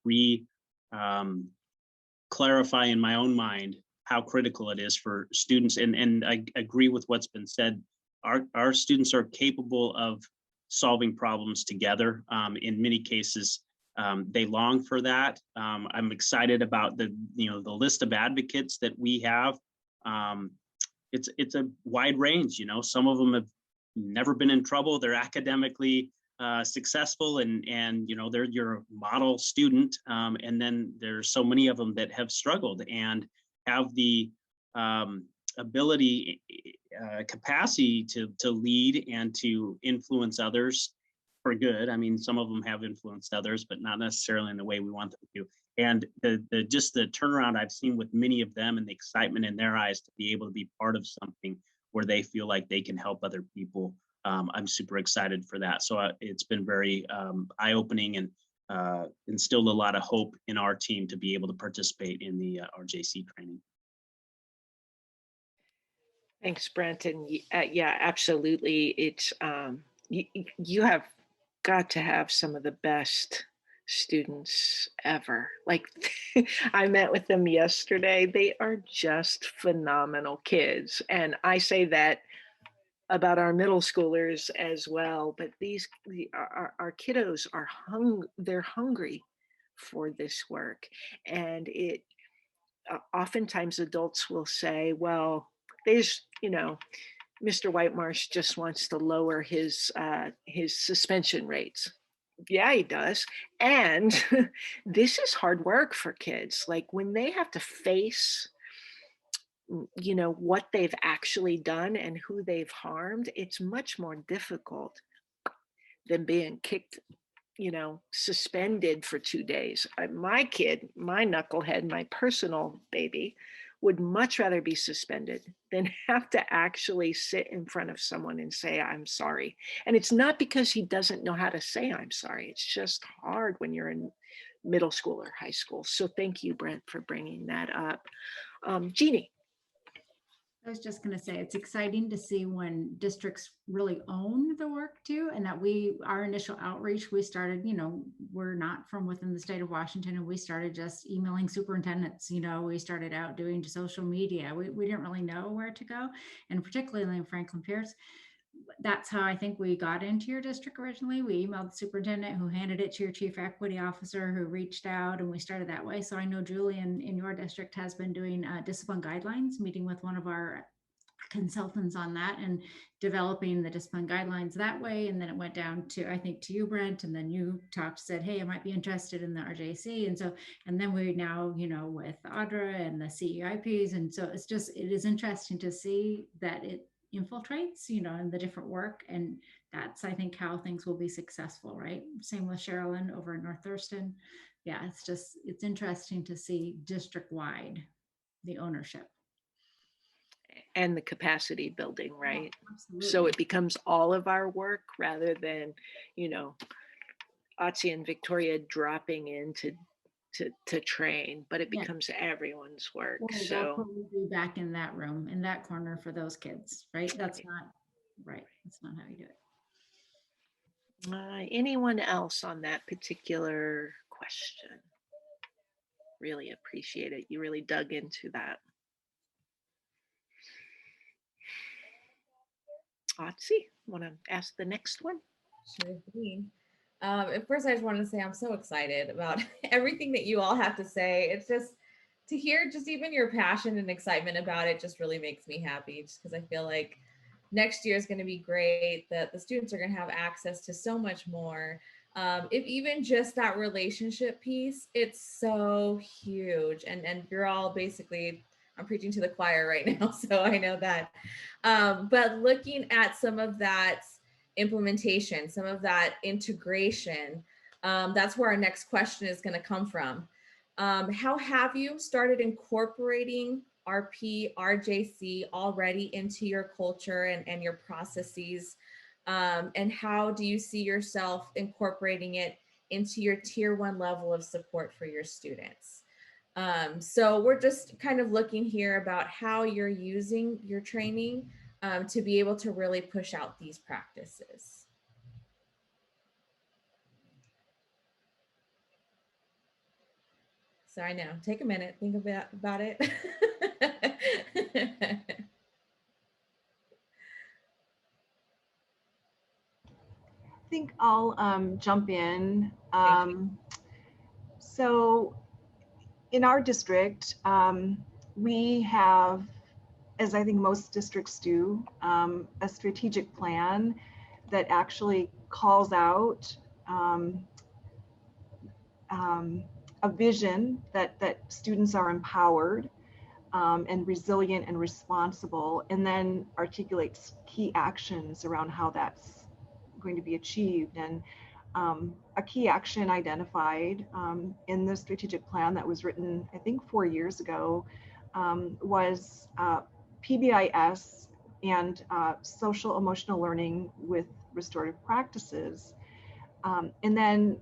clarify in my own mind how critical it is for students. And I agree with what's been said. Our students are capable of solving problems together. In many cases, they long for that. I'm excited about the list of advocates that we have. It's a wide range. Some of them have never been in trouble. They're academically successful, and they're your model student. And then there's so many of them that have struggled and have the ability, capacity to lead and to influence others for good. I mean, some of them have influenced others, but not necessarily in the way we want them to. And just the turnaround I've seen with many of them and the excitement in their eyes to be able to be part of something where they feel like they can help other people. I'm super excited for that. So it's been very eye-opening and instilled a lot of hope in our team to be able to participate in the RJC training. Thanks, Brent. And yeah, absolutely. It's you have got to have some of the best students ever. Like I met with them yesterday. They are just phenomenal kids. And I say that about our middle schoolers as well, but our kiddos are they're hungry for this work. And it oftentimes adults will say, well, there's, Mr. Whitemarsh just wants to lower his suspension rates. Yeah, he does. And this is hard work for kids. Like when they have to face, what they've actually done and who they've harmed, it's much more difficult than being kicked, suspended for 2 days. My kid, my knucklehead, my personal baby, would much rather be suspended than have to actually sit in front of someone and say, I'm sorry. And it's not because he doesn't know how to say I'm sorry. It's just hard when you're in middle school or high school. So thank you, Brent, for bringing that up. Jeannie. I was just going to say, it's exciting to see when districts really own the work too, and that our initial outreach, we started, we're not from within the state of Washington, and we started just emailing superintendents, we started out doing social media. We didn't really know where to go. And particularly in Franklin Pierce, that's how I think we got into your district originally. We emailed the superintendent, who handed it to your chief equity officer, who reached out, and we started that way. So I know Julian in your district has been doing discipline guidelines, meeting with one of our consultants on that and developing the discipline guidelines that way. And then it went down to, I think, to you, Brent, and then you said, hey, I might be interested in the RJC. And then we now, with Audra and the CEIPs. And so it is interesting to see that it infiltrates, in the different work. And that's, I think, how things will be successful, right? Same with Cherlyn over in North Thurston. Yeah, it's interesting to see district-wide the ownership. And the capacity building, right? Yeah, so it becomes all of our work rather than, Otzi and Victoria dropping in to train, but it becomes everyone's work. Well, so we'll be back in that room, in that corner for those kids, right? That's not right. That's not how you do it. Anyone else on that particular question? Really appreciate it. You really dug into that. Otzi, want to ask the next one? Sure thing. At first, I just wanted to say I'm so excited about everything that you all have to say. It's just to hear just even your passion and excitement about it just really makes me happy, just because I feel like next year is going to be great, that the students are going to have access to so much more. If even just that relationship piece, it's so huge. And you're all basically, I'm preaching to the choir right now, so I know that. But looking at some of that implementation, some of that integration, that's where our next question is going to come from. How have you started incorporating RP, RJC already into your culture and your processes? And how do you see yourself incorporating it into your tier 1 level of support for your students? So we're just kind of looking here about how you're using your training to be able to really push out these practices. So I know, take a minute, think about it. I think I'll jump in. So in our district, we have, as I think most districts do, a strategic plan that actually calls out a vision that students are empowered and resilient and responsible, and then articulates key actions around how that's going to be achieved. And a key action identified in the strategic plan that was written, I think 4 years ago, was PBIS and social emotional learning with restorative practices. And then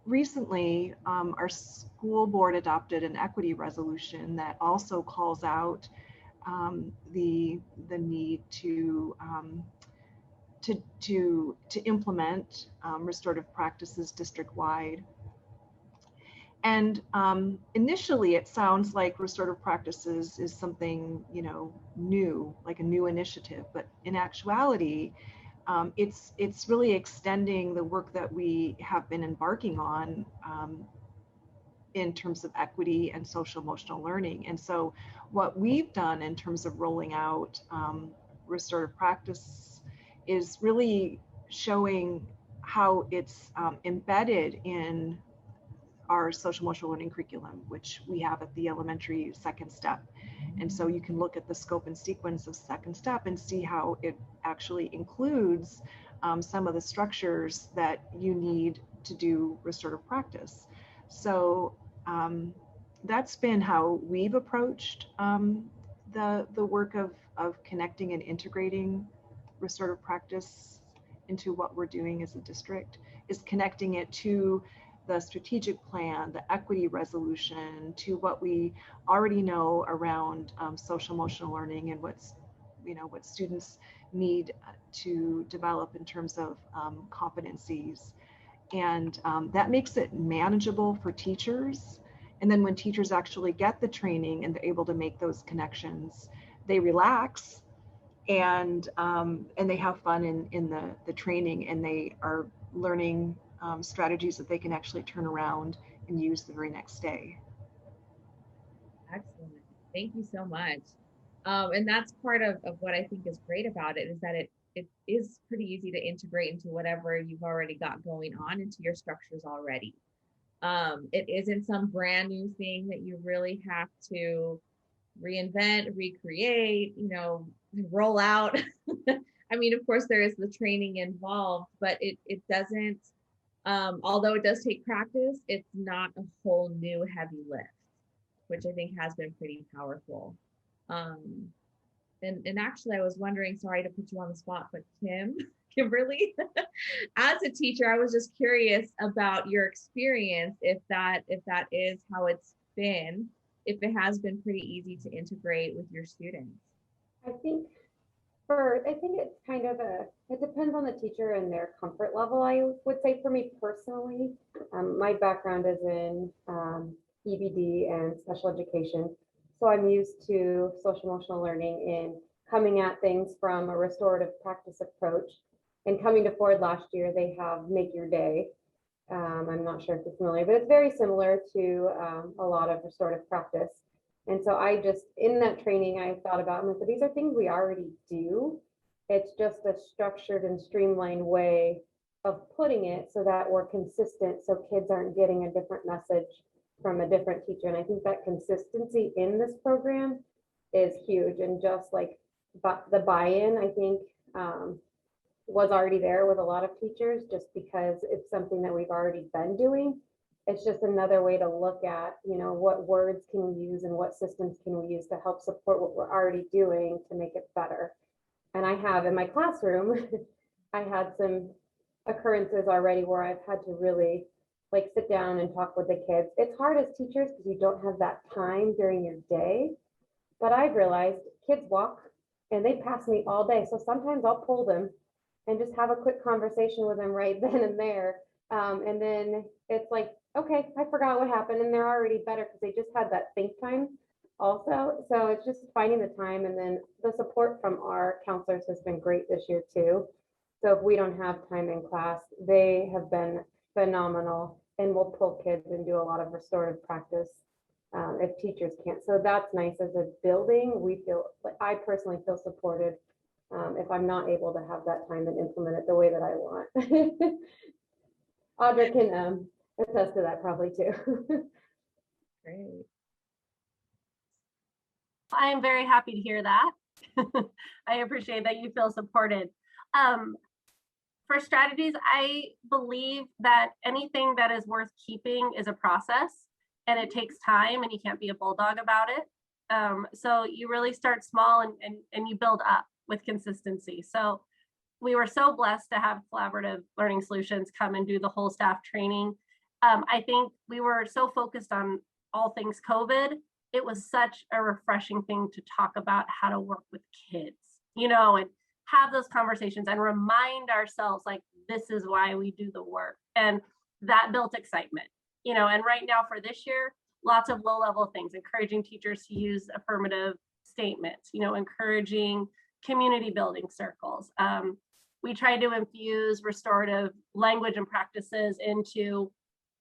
recently, our school board adopted an equity resolution that also calls out the need to implement restorative practices district-wide. And initially, it sounds like restorative practices is something, you know, new, like a new initiative. But in actuality, it's really extending the work that we have been embarking on in terms of equity and social emotional learning. And so what we've done in terms of rolling out restorative practice is really showing how it's embedded in our social emotional learning curriculum, which we have at the elementary second step. And so you can look at the scope and sequence of second step and see how it actually includes some of the structures that you need to do restorative practice. So that's been how we've approached the work of connecting and integrating restorative practice into what we're doing as a district, is connecting it to the strategic plan, the equity resolution, to what we already know around social emotional learning and what students need to develop in terms of competencies. And that makes it manageable for teachers. And then when teachers actually get the training and they're able to make those connections, they relax and they have fun in the training, and they are learning strategies that they can actually turn around and use the very next day. Excellent. Thank you so much. And that's part of what I think is great about it, is that it is pretty easy to integrate into whatever you've already got going on into your structures already. It isn't some brand new thing that you really have to reinvent, recreate, roll out. I mean, of course, there is the training involved, but it doesn't, although it does take practice, it's not a whole new heavy lift, which I think has been pretty powerful. And actually, I was wondering, sorry to put you on the spot, but Kimberly, as a teacher, I was just curious about your experience, if that is how it's been, if it has been pretty easy to integrate with your students. I think it's kind of it depends on the teacher and their comfort level. I would say for me personally, my background is in EBD and special education. So I'm used to social emotional learning in coming at things from a restorative practice approach. And coming to Ford last year, they have Make Your Day. I'm not sure if you're familiar, but it's very similar to a lot of restorative practice. And so I just, in that training, I thought about, but these are things we already do. It's just a structured and streamlined way of putting it so that we're consistent, so kids aren't getting a different message from a different teacher. And I think that consistency in this program is huge. And just like the buy-in, I think, was already there with a lot of teachers, just because it's something that we've already been doing. It's just another way to look at, what words can we use and what systems can we use to help support what we're already doing to make it better. And I have in my classroom, I had some occurrences already where I've had to really sit down and talk with the kids. It's hard as teachers because you don't have that time during your day. But I've realized kids walk and they pass me all day. So sometimes I'll pull them and just have a quick conversation with them right then and there. And then it's like okay, I forgot what happened, and they're already better because they just had that think time also. So it's just finding the time, and then the support from our counselors has been great this year too. So if we don't have time in class, they have been phenomenal, and will pull kids and do a lot of restorative practice if teachers can't. So that's nice. As a building, we feel, like I personally feel supported if I'm not able to have that time and implement it the way that I want. Audra can attest to that probably too. Great. I am very happy to hear that. I appreciate that you feel supported. For strategies, I believe that anything that is worth keeping is a process, and it takes time, and you can't be a bulldog about it. So you really start small and you build up with consistency. So we were so blessed to have Collaborative Learning Solutions come and do the whole staff training. I think we were so focused on all things COVID. It was such a refreshing thing to talk about how to work with kids, you know, and have those conversations and remind ourselves, like, this is why we do the work. And that built excitement, you know. And right now for this year, lots of low-level things, encouraging teachers to use affirmative statements, you know, encouraging community building circles. We try to infuse restorative language and practices into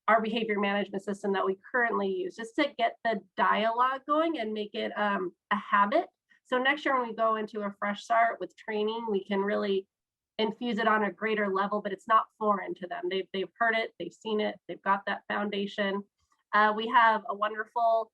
our behavior management system that we currently use, just to get the dialogue going and make it a habit. So next year when we go into a fresh start with training, we can really infuse it on a greater level, but it's not foreign to them. They've heard it, they've seen it, they've got that foundation. We have a wonderful,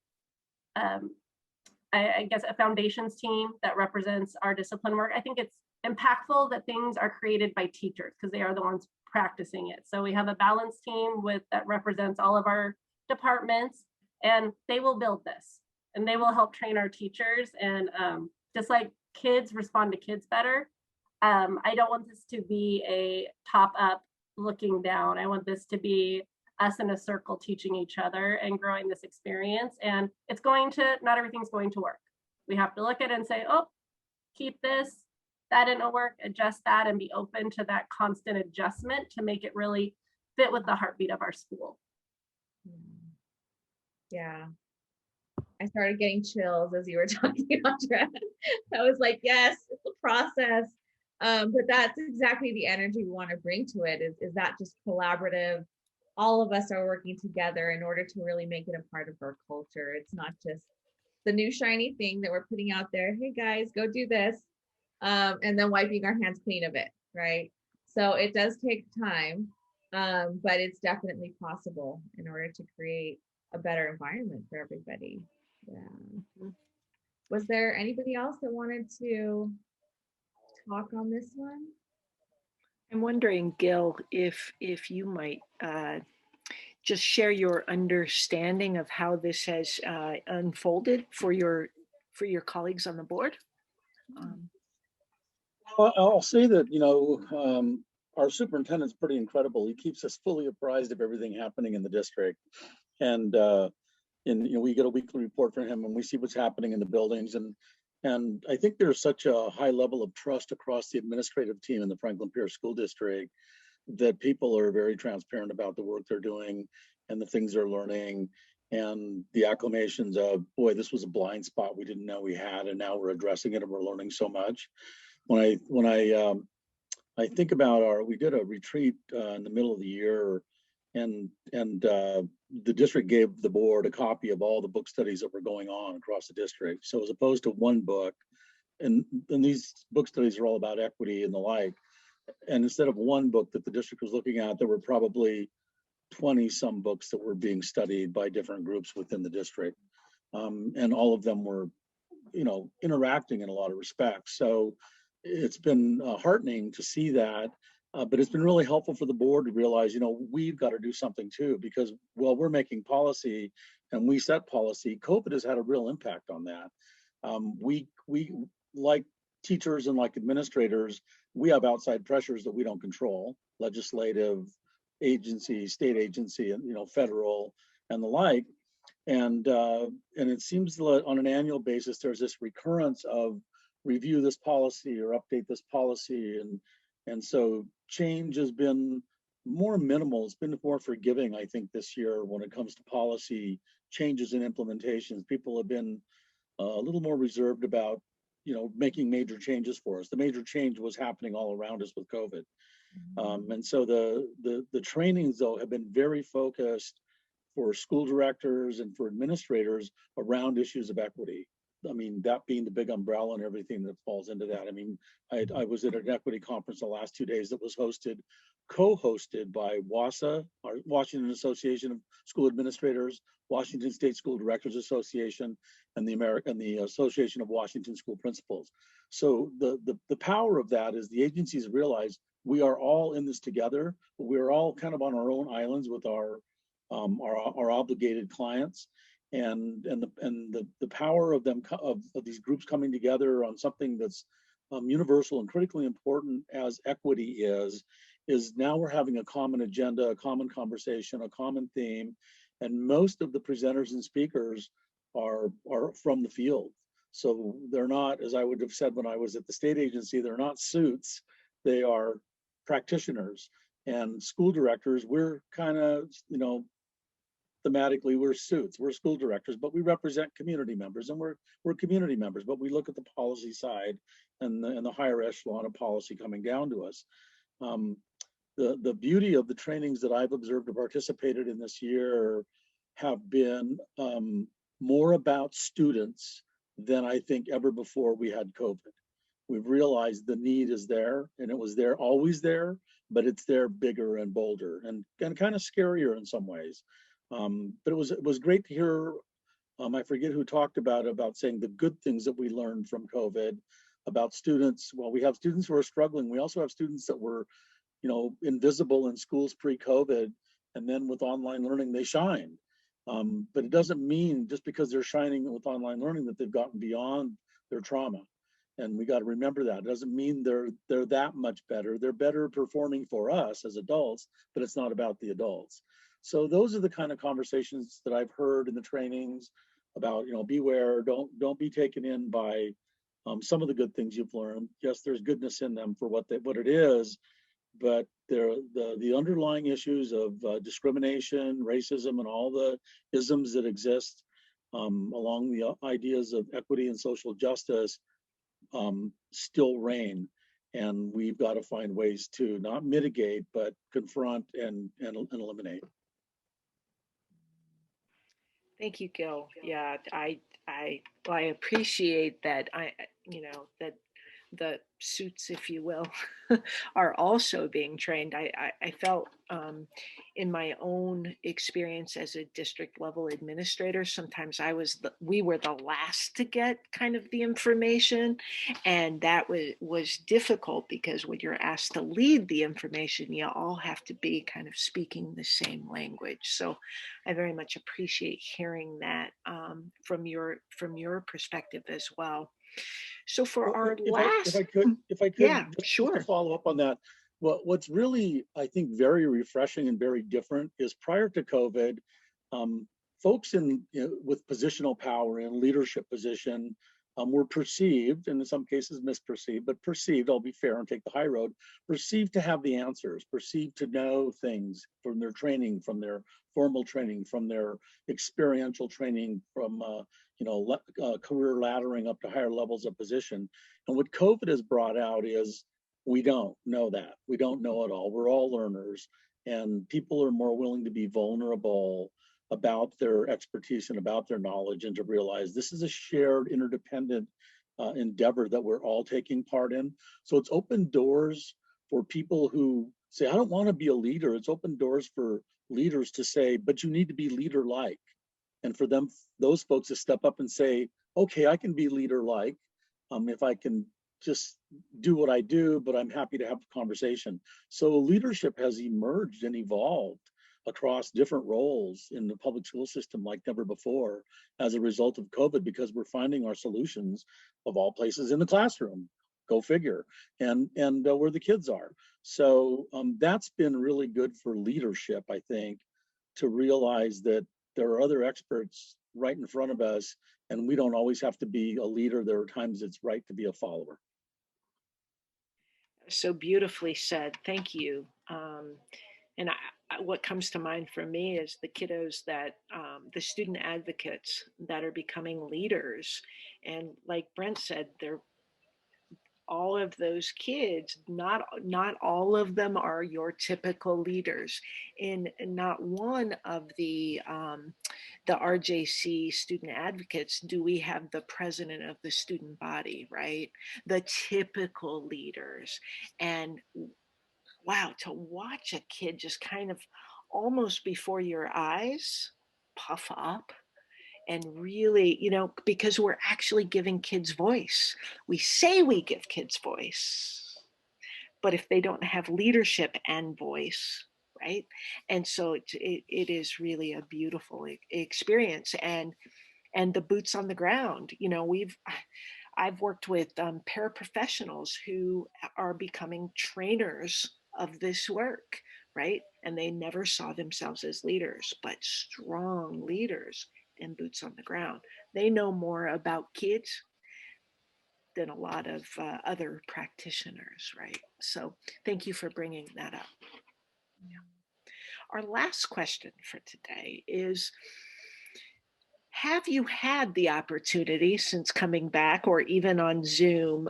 I guess, a foundations team that represents our discipline work. I think it's impactful that things are created by teachers because they are the ones practicing it. So we have a balance team that represents all of our departments, and they will build this and they will help train our teachers. And just like kids respond to kids better, I don't want this to be a top up looking down. I want this to be us in a circle teaching each other and growing this experience. And it's going to, not everything's going to work. We have to look at it and say, oh, keep this, that didn't work, adjust that, and be open to that constant adjustment to make it really fit with the heartbeat of our school. Yeah. I started getting chills as you were talking, Audra. I was like, yes, it's a process. But that's exactly the energy we want to bring to it, is that just collaborative. All of us are working together in order to really make it a part of our culture. It's not just the new shiny thing that we're putting out there. Hey guys, go do this. And then wiping our hands clean of it, right? So it does take time, but it's definitely possible in order to create a better environment for everybody. Yeah. Was there anybody else that wanted to talk on this one? I'm wondering, Gil, if you might just share your understanding of how this has unfolded for your colleagues on the board. Well, I'll say that, you know, our superintendent's pretty incredible. He keeps us fully apprised of everything happening in the district. And you know, we get a weekly report from him and we see what's happening in the buildings. And I think there's such a high level of trust across the administrative team in the Franklin Pierce School District that people are very transparent about the work they're doing and the things they're learning, and the acclamations of, boy, this was a blind spot we didn't know we had, and now we're addressing it and we're learning so much. When I think about we did a retreat in the middle of the year, and the district gave the board a copy of all the book studies that were going on across the district. So as opposed to one book, and these book studies are all about equity and the like, and instead of one book that the district was looking at, there were probably 20 some books that were being studied by different groups within the district. And all of them were, you know, interacting in a lot of respects. So it's been heartening to see that, but it's been really helpful for the board to realize, you know, we've got to do something too, because while we're making policy and we set policy, COVID has had a real impact on that. We like teachers and like administrators, we have outside pressures that we don't control, legislative agency, state agency, and, you know, federal and the like. And it seems that on an annual basis, there's this recurrence of review this policy or update this policy. And so change has been more minimal. It's been more forgiving, I think, this year when it comes to policy changes and implementations. People have been a little more reserved about, making major changes for us. The major change was happening all around us with COVID. And so the trainings, though, have been very focused for school directors and for administrators around issues of equity. I mean, that being the big umbrella and everything that falls into that. I mean, I was at an equity conference the last 2 days that was co-hosted by WASA, our Washington Association of School Administrators, Washington State School Directors Association, and the Association of Washington School Principals. So the power of that is the agencies realize we are all in this together, but we're all kind of on our own islands with our obligated clients, and the power of them of these groups coming together on something that's universal and critically important as equity is now we're having a common agenda, a common conversation, a common theme, and most of the presenters and speakers are from the field. So they're not, as I would have said when I was at the state agency, they're not suits, they are practitioners. And school directors, we're kind of, thematically, we're suits, we're school directors, but we represent community members, and we're community members, but we look at the policy side and the higher echelon of policy coming down to us. The beauty of the trainings that I've observed or participated in this year have been more about students than I think ever before we had COVID. We've realized the need is there, and it was there, always there, but it's there bigger and bolder and kind of scarier in some ways. But it was great to hear, I forget who talked about saying the good things that we learned from COVID about students. Well, we have students who are struggling. We also have students that were, invisible in schools pre-COVID, and then with online learning, they shined. But it doesn't mean just because they're shining with online learning that they've gotten beyond their trauma. And we got to remember that. It doesn't mean they're that much better. They're better performing for us as adults, but it's not about the adults. So those are the kind of conversations that I've heard in the trainings about, beware, don't be taken in by some of the good things you've learned. Yes, there's goodness in them for what it is, but the underlying issues of discrimination, racism, and all the isms that exist along the ideas of equity and social justice still reign. And we've got to find ways to not mitigate, but confront and eliminate. Thank you, Gil. Yeah, I appreciate that. That the suits, if you will, are also being trained. I felt in my own experience as a district level administrator, sometimes we were the last to get kind of the information, and that was difficult because when you're asked to lead the information, you all have to be kind of speaking the same language. So I very much appreciate hearing that from your perspective as well. So for our last, if I could, yeah, just sure. to follow up on that, what's really, I think, very refreshing and very different is prior to COVID, folks with positional power in leadership position were perceived, and in some cases misperceived, but perceived, I'll be fair and take the high road, perceived to have the answers, perceived to know things from their training, from their formal training, from their experiential training, from career laddering up to higher levels of position. And what COVID has brought out is we don't know that. We don't know it all. We're all learners, and people are more willing to be vulnerable about their expertise and about their knowledge, and to realize this is a shared interdependent endeavor that we're all taking part in. So it's opened doors for people who say, I don't want to be a leader. It's opened doors for leaders to say, but you need to be leader-like. And for those folks to step up and say, okay, I can be leader-like if I can just do what I do, but I'm happy to have a conversation. So leadership has emerged and evolved across different roles in the public school system like never before as a result of COVID, because we're finding our solutions of all places in the classroom, go figure, and where the kids are. So that's been really good for leadership, I think, to realize that there are other experts right in front of us, and we don't always have to be a leader. There are times it's right to be a follower. So beautifully said. Thank you. And what comes to mind for me is the kiddos that, the student advocates that are becoming leaders. And like Brent said, they're all of those kids, not all of them are your typical leaders. In not one of the RJC student advocates do we have the president of the student body, right? The typical leaders. And wow, to watch a kid just kind of almost before your eyes puff up and really, because we're actually giving kids voice. We say we give kids voice, but if they don't have leadership and voice, right? And so it is really a beautiful experience. And the boots on the ground, I've worked with paraprofessionals who are becoming trainers of this work, right? And they never saw themselves as leaders, but strong leaders and boots on the ground. They know more about kids than a lot of other practitioners, right? So thank you for bringing that up. Yeah. Our last question for today is, have you had the opportunity since coming back or even on Zoom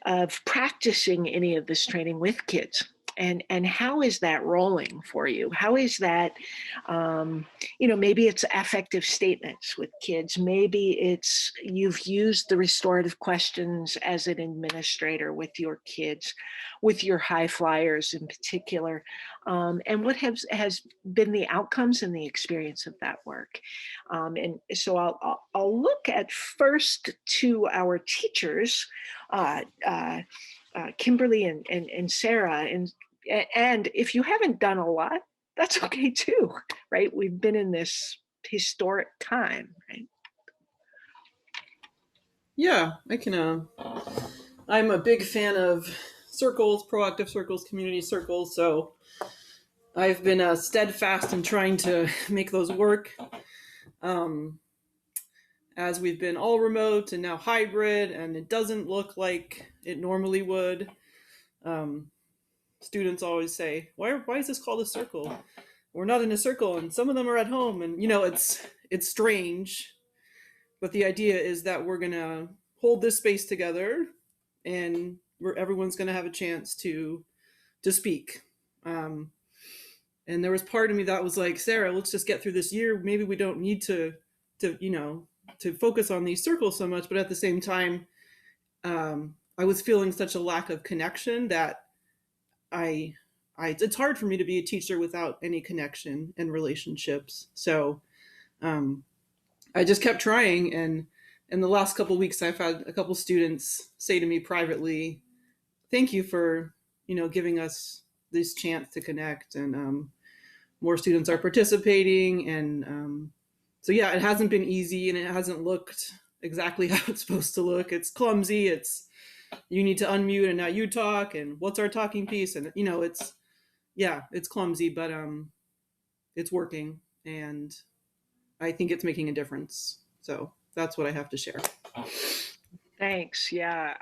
of practicing any of this training with kids? And how is that rolling for you? How is that, maybe it's affective statements with kids. Maybe it's you've used the restorative questions as an administrator with your kids, with your high flyers in particular. And what has been the outcomes and the experience of that work? And so I'll look at first to our teachers, Kimberly and Sarah, and if you haven't done a lot, that's okay too, right? We've been in this historic time, right? Yeah, I can. I'm a big fan of circles, proactive circles, community circles. So I've been steadfast in trying to make those work. As we've been all remote and now hybrid, and it doesn't look like it normally would. Students always say, why is this called a circle? We're not in a circle, and some of them are at home, and it's strange. But the idea is that we're gonna hold this space together, and everyone's gonna have a chance to speak. And there was part of me that was like, Sarah, let's just get through this year. Maybe we don't need to focus on these circles so much. But at the same time, I was feeling such a lack of connection that it's hard for me to be a teacher without any connection and relationships. So I just kept trying. And in the last couple of weeks, I've had a couple students say to me privately, thank you for, giving us this chance to connect. And more students are participating. And so, yeah, it hasn't been easy, and it hasn't looked exactly how it's supposed to look. It's clumsy. It's, you need to unmute and now you talk, and what's our talking piece? And, it's clumsy, but it's working, and I think it's making a difference. So that's what I have to share. Thanks. Yeah,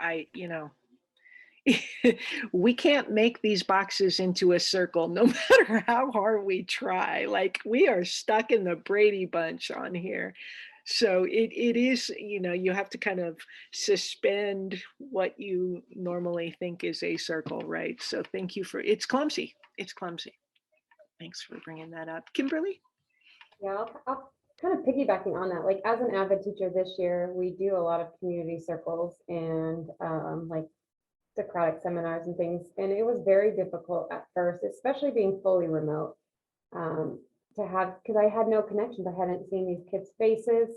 we can't make these boxes into a circle no matter how hard we try. Like, we are stuck in the Brady Bunch on here. So it is, you have to kind of suspend what you normally think is a circle, right? So thank you it's clumsy. It's clumsy. Thanks for bringing that up. Kimberly? Yeah, I'll kind of piggybacking on that. Like, as an avid teacher this year, we do a lot of community circles and like Socratic seminars and things. And it was very difficult at first, especially being fully remote, to have, because I had no connections. I hadn't seen these kids' faces.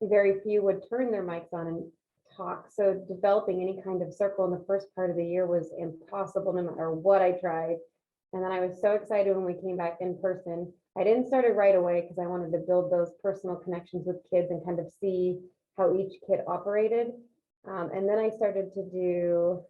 Very few would turn their mics on and talk. So developing any kind of circle in the first part of the year was impossible, no matter what I tried. And then I was so excited when we came back in person. I didn't start it right away because I wanted to build those personal connections with kids and kind of see how each kid operated. And then I started to do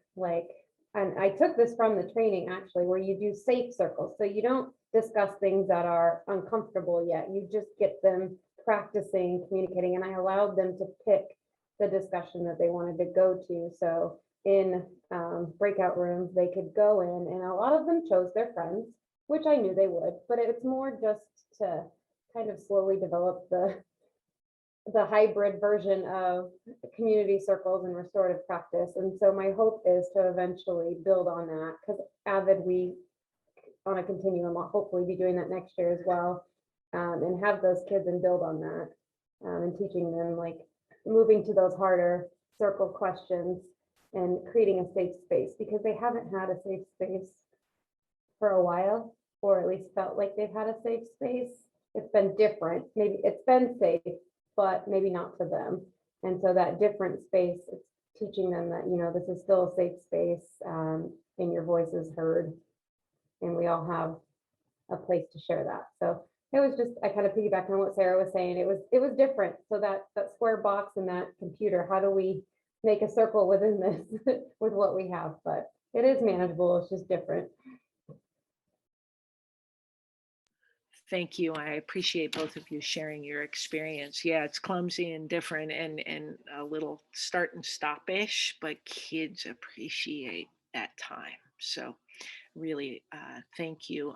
and I took this from the training actually, where you do safe circles. So you don't discuss things that are uncomfortable yet. You just get them practicing communicating. And I allowed them to pick the discussion that they wanted to go to. So in breakout rooms they could go in, and a lot of them chose their friends, which I knew they would, but it's more just to kind of slowly develop the hybrid version of community circles and restorative practice. And so my hope is to eventually build on that, because AVID, we on a continuum, will hopefully be doing that next year as well, and have those kids and build on that, and teaching them, like, moving to those harder circle questions and creating a safe space, because they haven't had a safe space for a while, or at least felt like they've had a safe space. It's been different. Maybe it's been safe, but maybe not for them. And so that different space, it's teaching them that, you know, this is still a safe space, and your voice is heard, and we all have a place to share that. So it was just, I kind of piggybacked on what Sarah was saying. It was different. So that square box and that computer, how do we make a circle within this with what we have? But it is manageable. It's just different. Thank you. I appreciate both of you sharing your experience. Yeah, it's clumsy and different and a little start and stop-ish, but kids appreciate that time. So really, thank you.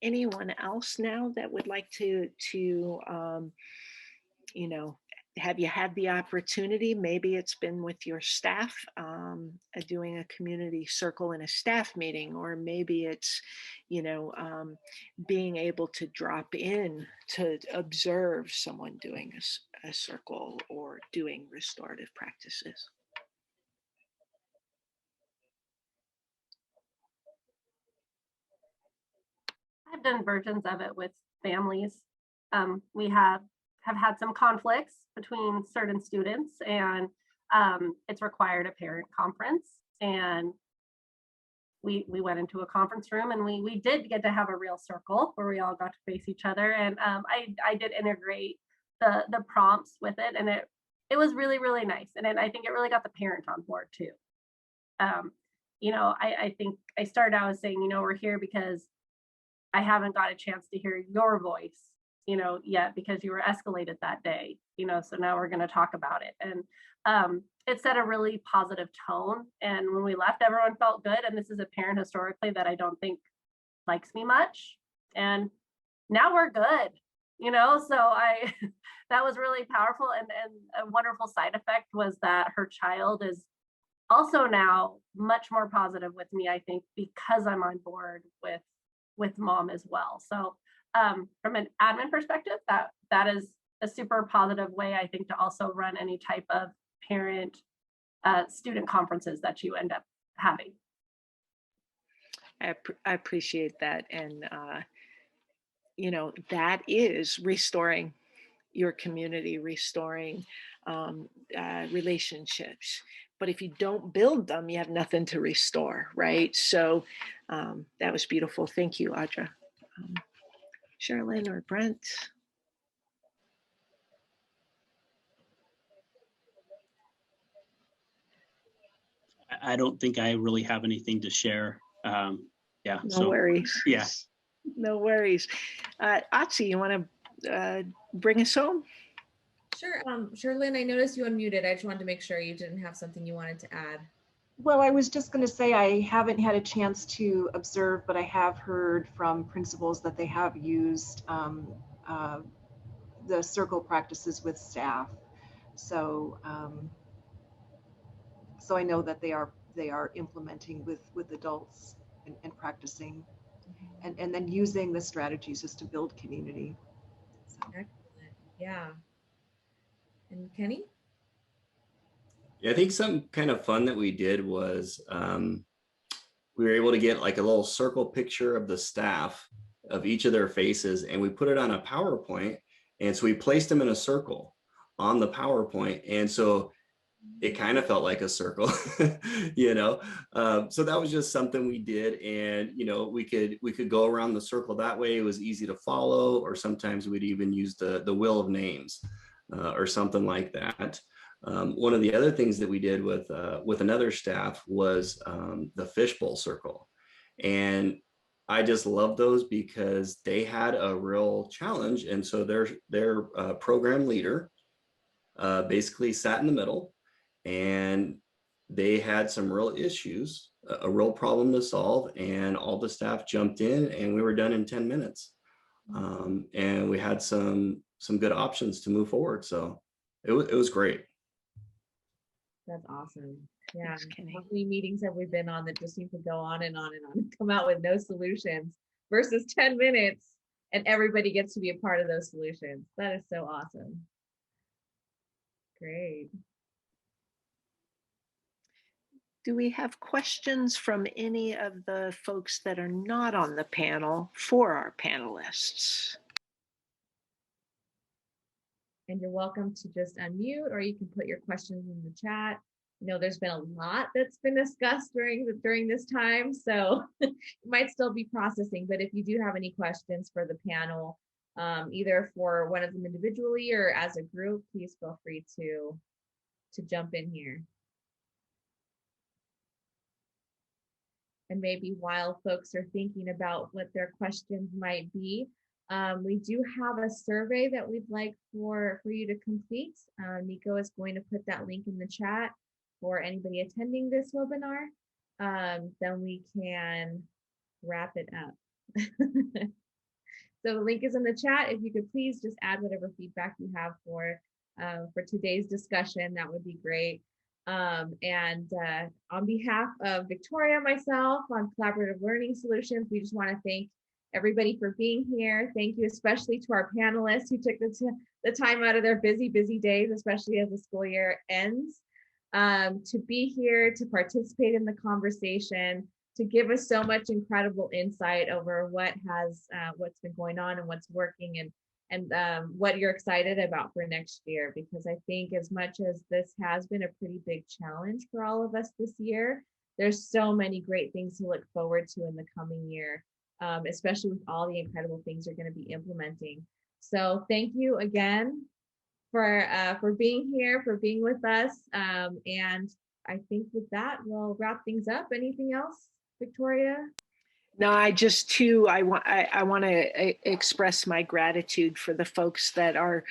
Anyone else now that would like to you know, have you had the opportunity? Maybe it's been with your staff, doing a community circle in a staff meeting, or maybe it's, you know, being able to drop in to observe someone doing a circle or doing restorative practices. I've done versions of it with families. We have had some conflicts between certain students, and it's required a parent conference. And we went into a conference room, and we did get to have a real circle where we all got to face each other. And I did integrate the prompts with it, and it was really, really nice. And I think it really got the parent on board too. You know, I think I started out as saying, you know, we're here because I haven't got a chance to hear your voice, you know, yet, because you were escalated that day, you know, so now we're going to talk about it. And it set a really positive tone. And when we left, everyone felt good. And this is a parent historically that I don't think likes me much. And now we're good, you know, so that was really powerful. And a wonderful side effect was that her child is also now much more positive with me, I think, because I'm on board with mom as well. So from an admin perspective, that is a super positive way, I think, to also run any type of parent student conferences that you end up having. I appreciate that. And, you know, that is restoring your community, restoring relationships. But if you don't build them, you have nothing to restore, right? So that was beautiful. Thank you, Audra. Cherlyn or Brent? I don't think I really have anything to share. Yeah. No worries. Yeah. No worries. Otzi, you want to bring us home? Sure. Cherlyn, I noticed you unmuted. I just wanted to make sure you didn't have something you wanted to add. Well, I was just going to say I haven't had a chance to observe, but I have heard from principals that they have used the circle practices with staff. So, so I know that they are implementing with adults and practicing, and then using the strategies just to build community. So. Excellent. Yeah. And Kenny? Yeah, I think something kind of fun that we did was we were able to get like a little circle picture of the staff of each of their faces, and we put it on a PowerPoint. And so we placed them in a circle on the PowerPoint. And so it kind of felt like a circle, you know? So that was just something we did. And, you know, we could go around the circle that way. It was easy to follow, or sometimes we'd even use the wheel of names or something like that. One of the other things that we did with another staff was the fishbowl circle. And I just love those because they had a real challenge. And so their program leader basically sat in the middle, and they had some real issues, a real problem to solve, and all the staff jumped in and we were done in 10 minutes. And we had some good options to move forward. So it was great. That's awesome. Yeah. Thanks, Kenny. How many meetings have we been on that just seem to go on and on and on and come out with no solutions versus 10 minutes and everybody gets to be a part of those solutions? That is so awesome. Great. Do we have questions from any of the folks that are not on the panel for our panelists? And you're welcome to just unmute, or you can put your questions in the chat. You know, there's been a lot that's been discussed during this time, so it might still be processing. But if you do have any questions for the panel, either for one of them individually or as a group, please feel free to jump in here. And maybe while folks are thinking about what their questions might be, we do have a survey that we'd like for you to complete. Nico is going to put that link in the chat for anybody attending this webinar. Then we can wrap it up. So the link is in the chat. If you could please just add whatever feedback you have for today's discussion, that would be great. On behalf of Victoria, myself, on Collaborative Learning Solutions, we just want to thank everybody for being here. Thank you especially to our panelists who took the time out of their busy days, especially as the school year ends, to be here, to participate in the conversation, to give us so much incredible insight over what's been going on and what's working, and what you're excited about for next year. Because I think as much as this has been a pretty big challenge for all of us this year, there's so many great things to look forward to in the coming year, especially with all the incredible things you're going to be implementing. So thank you again for being here, for being with us. And I think with that, we'll wrap things up. Anything else, Victoria? No, I just too, I want to express my gratitude for the folks that are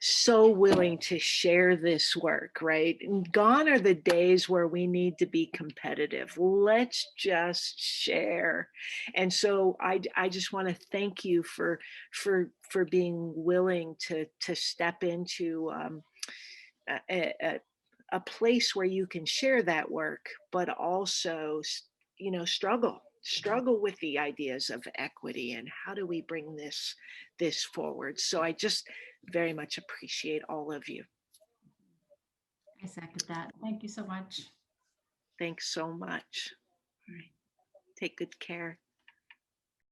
so willing to share this work, right? And gone are the days where we need to be competitive. Let's just share. And so I just want to thank you for being willing to step into a place where you can share that work, but also, you know, struggle with the ideas of equity and how do we bring this forward. So I just very much appreciate all of you. I second that. Thank you so much. Thanks so much. All right. Take good care.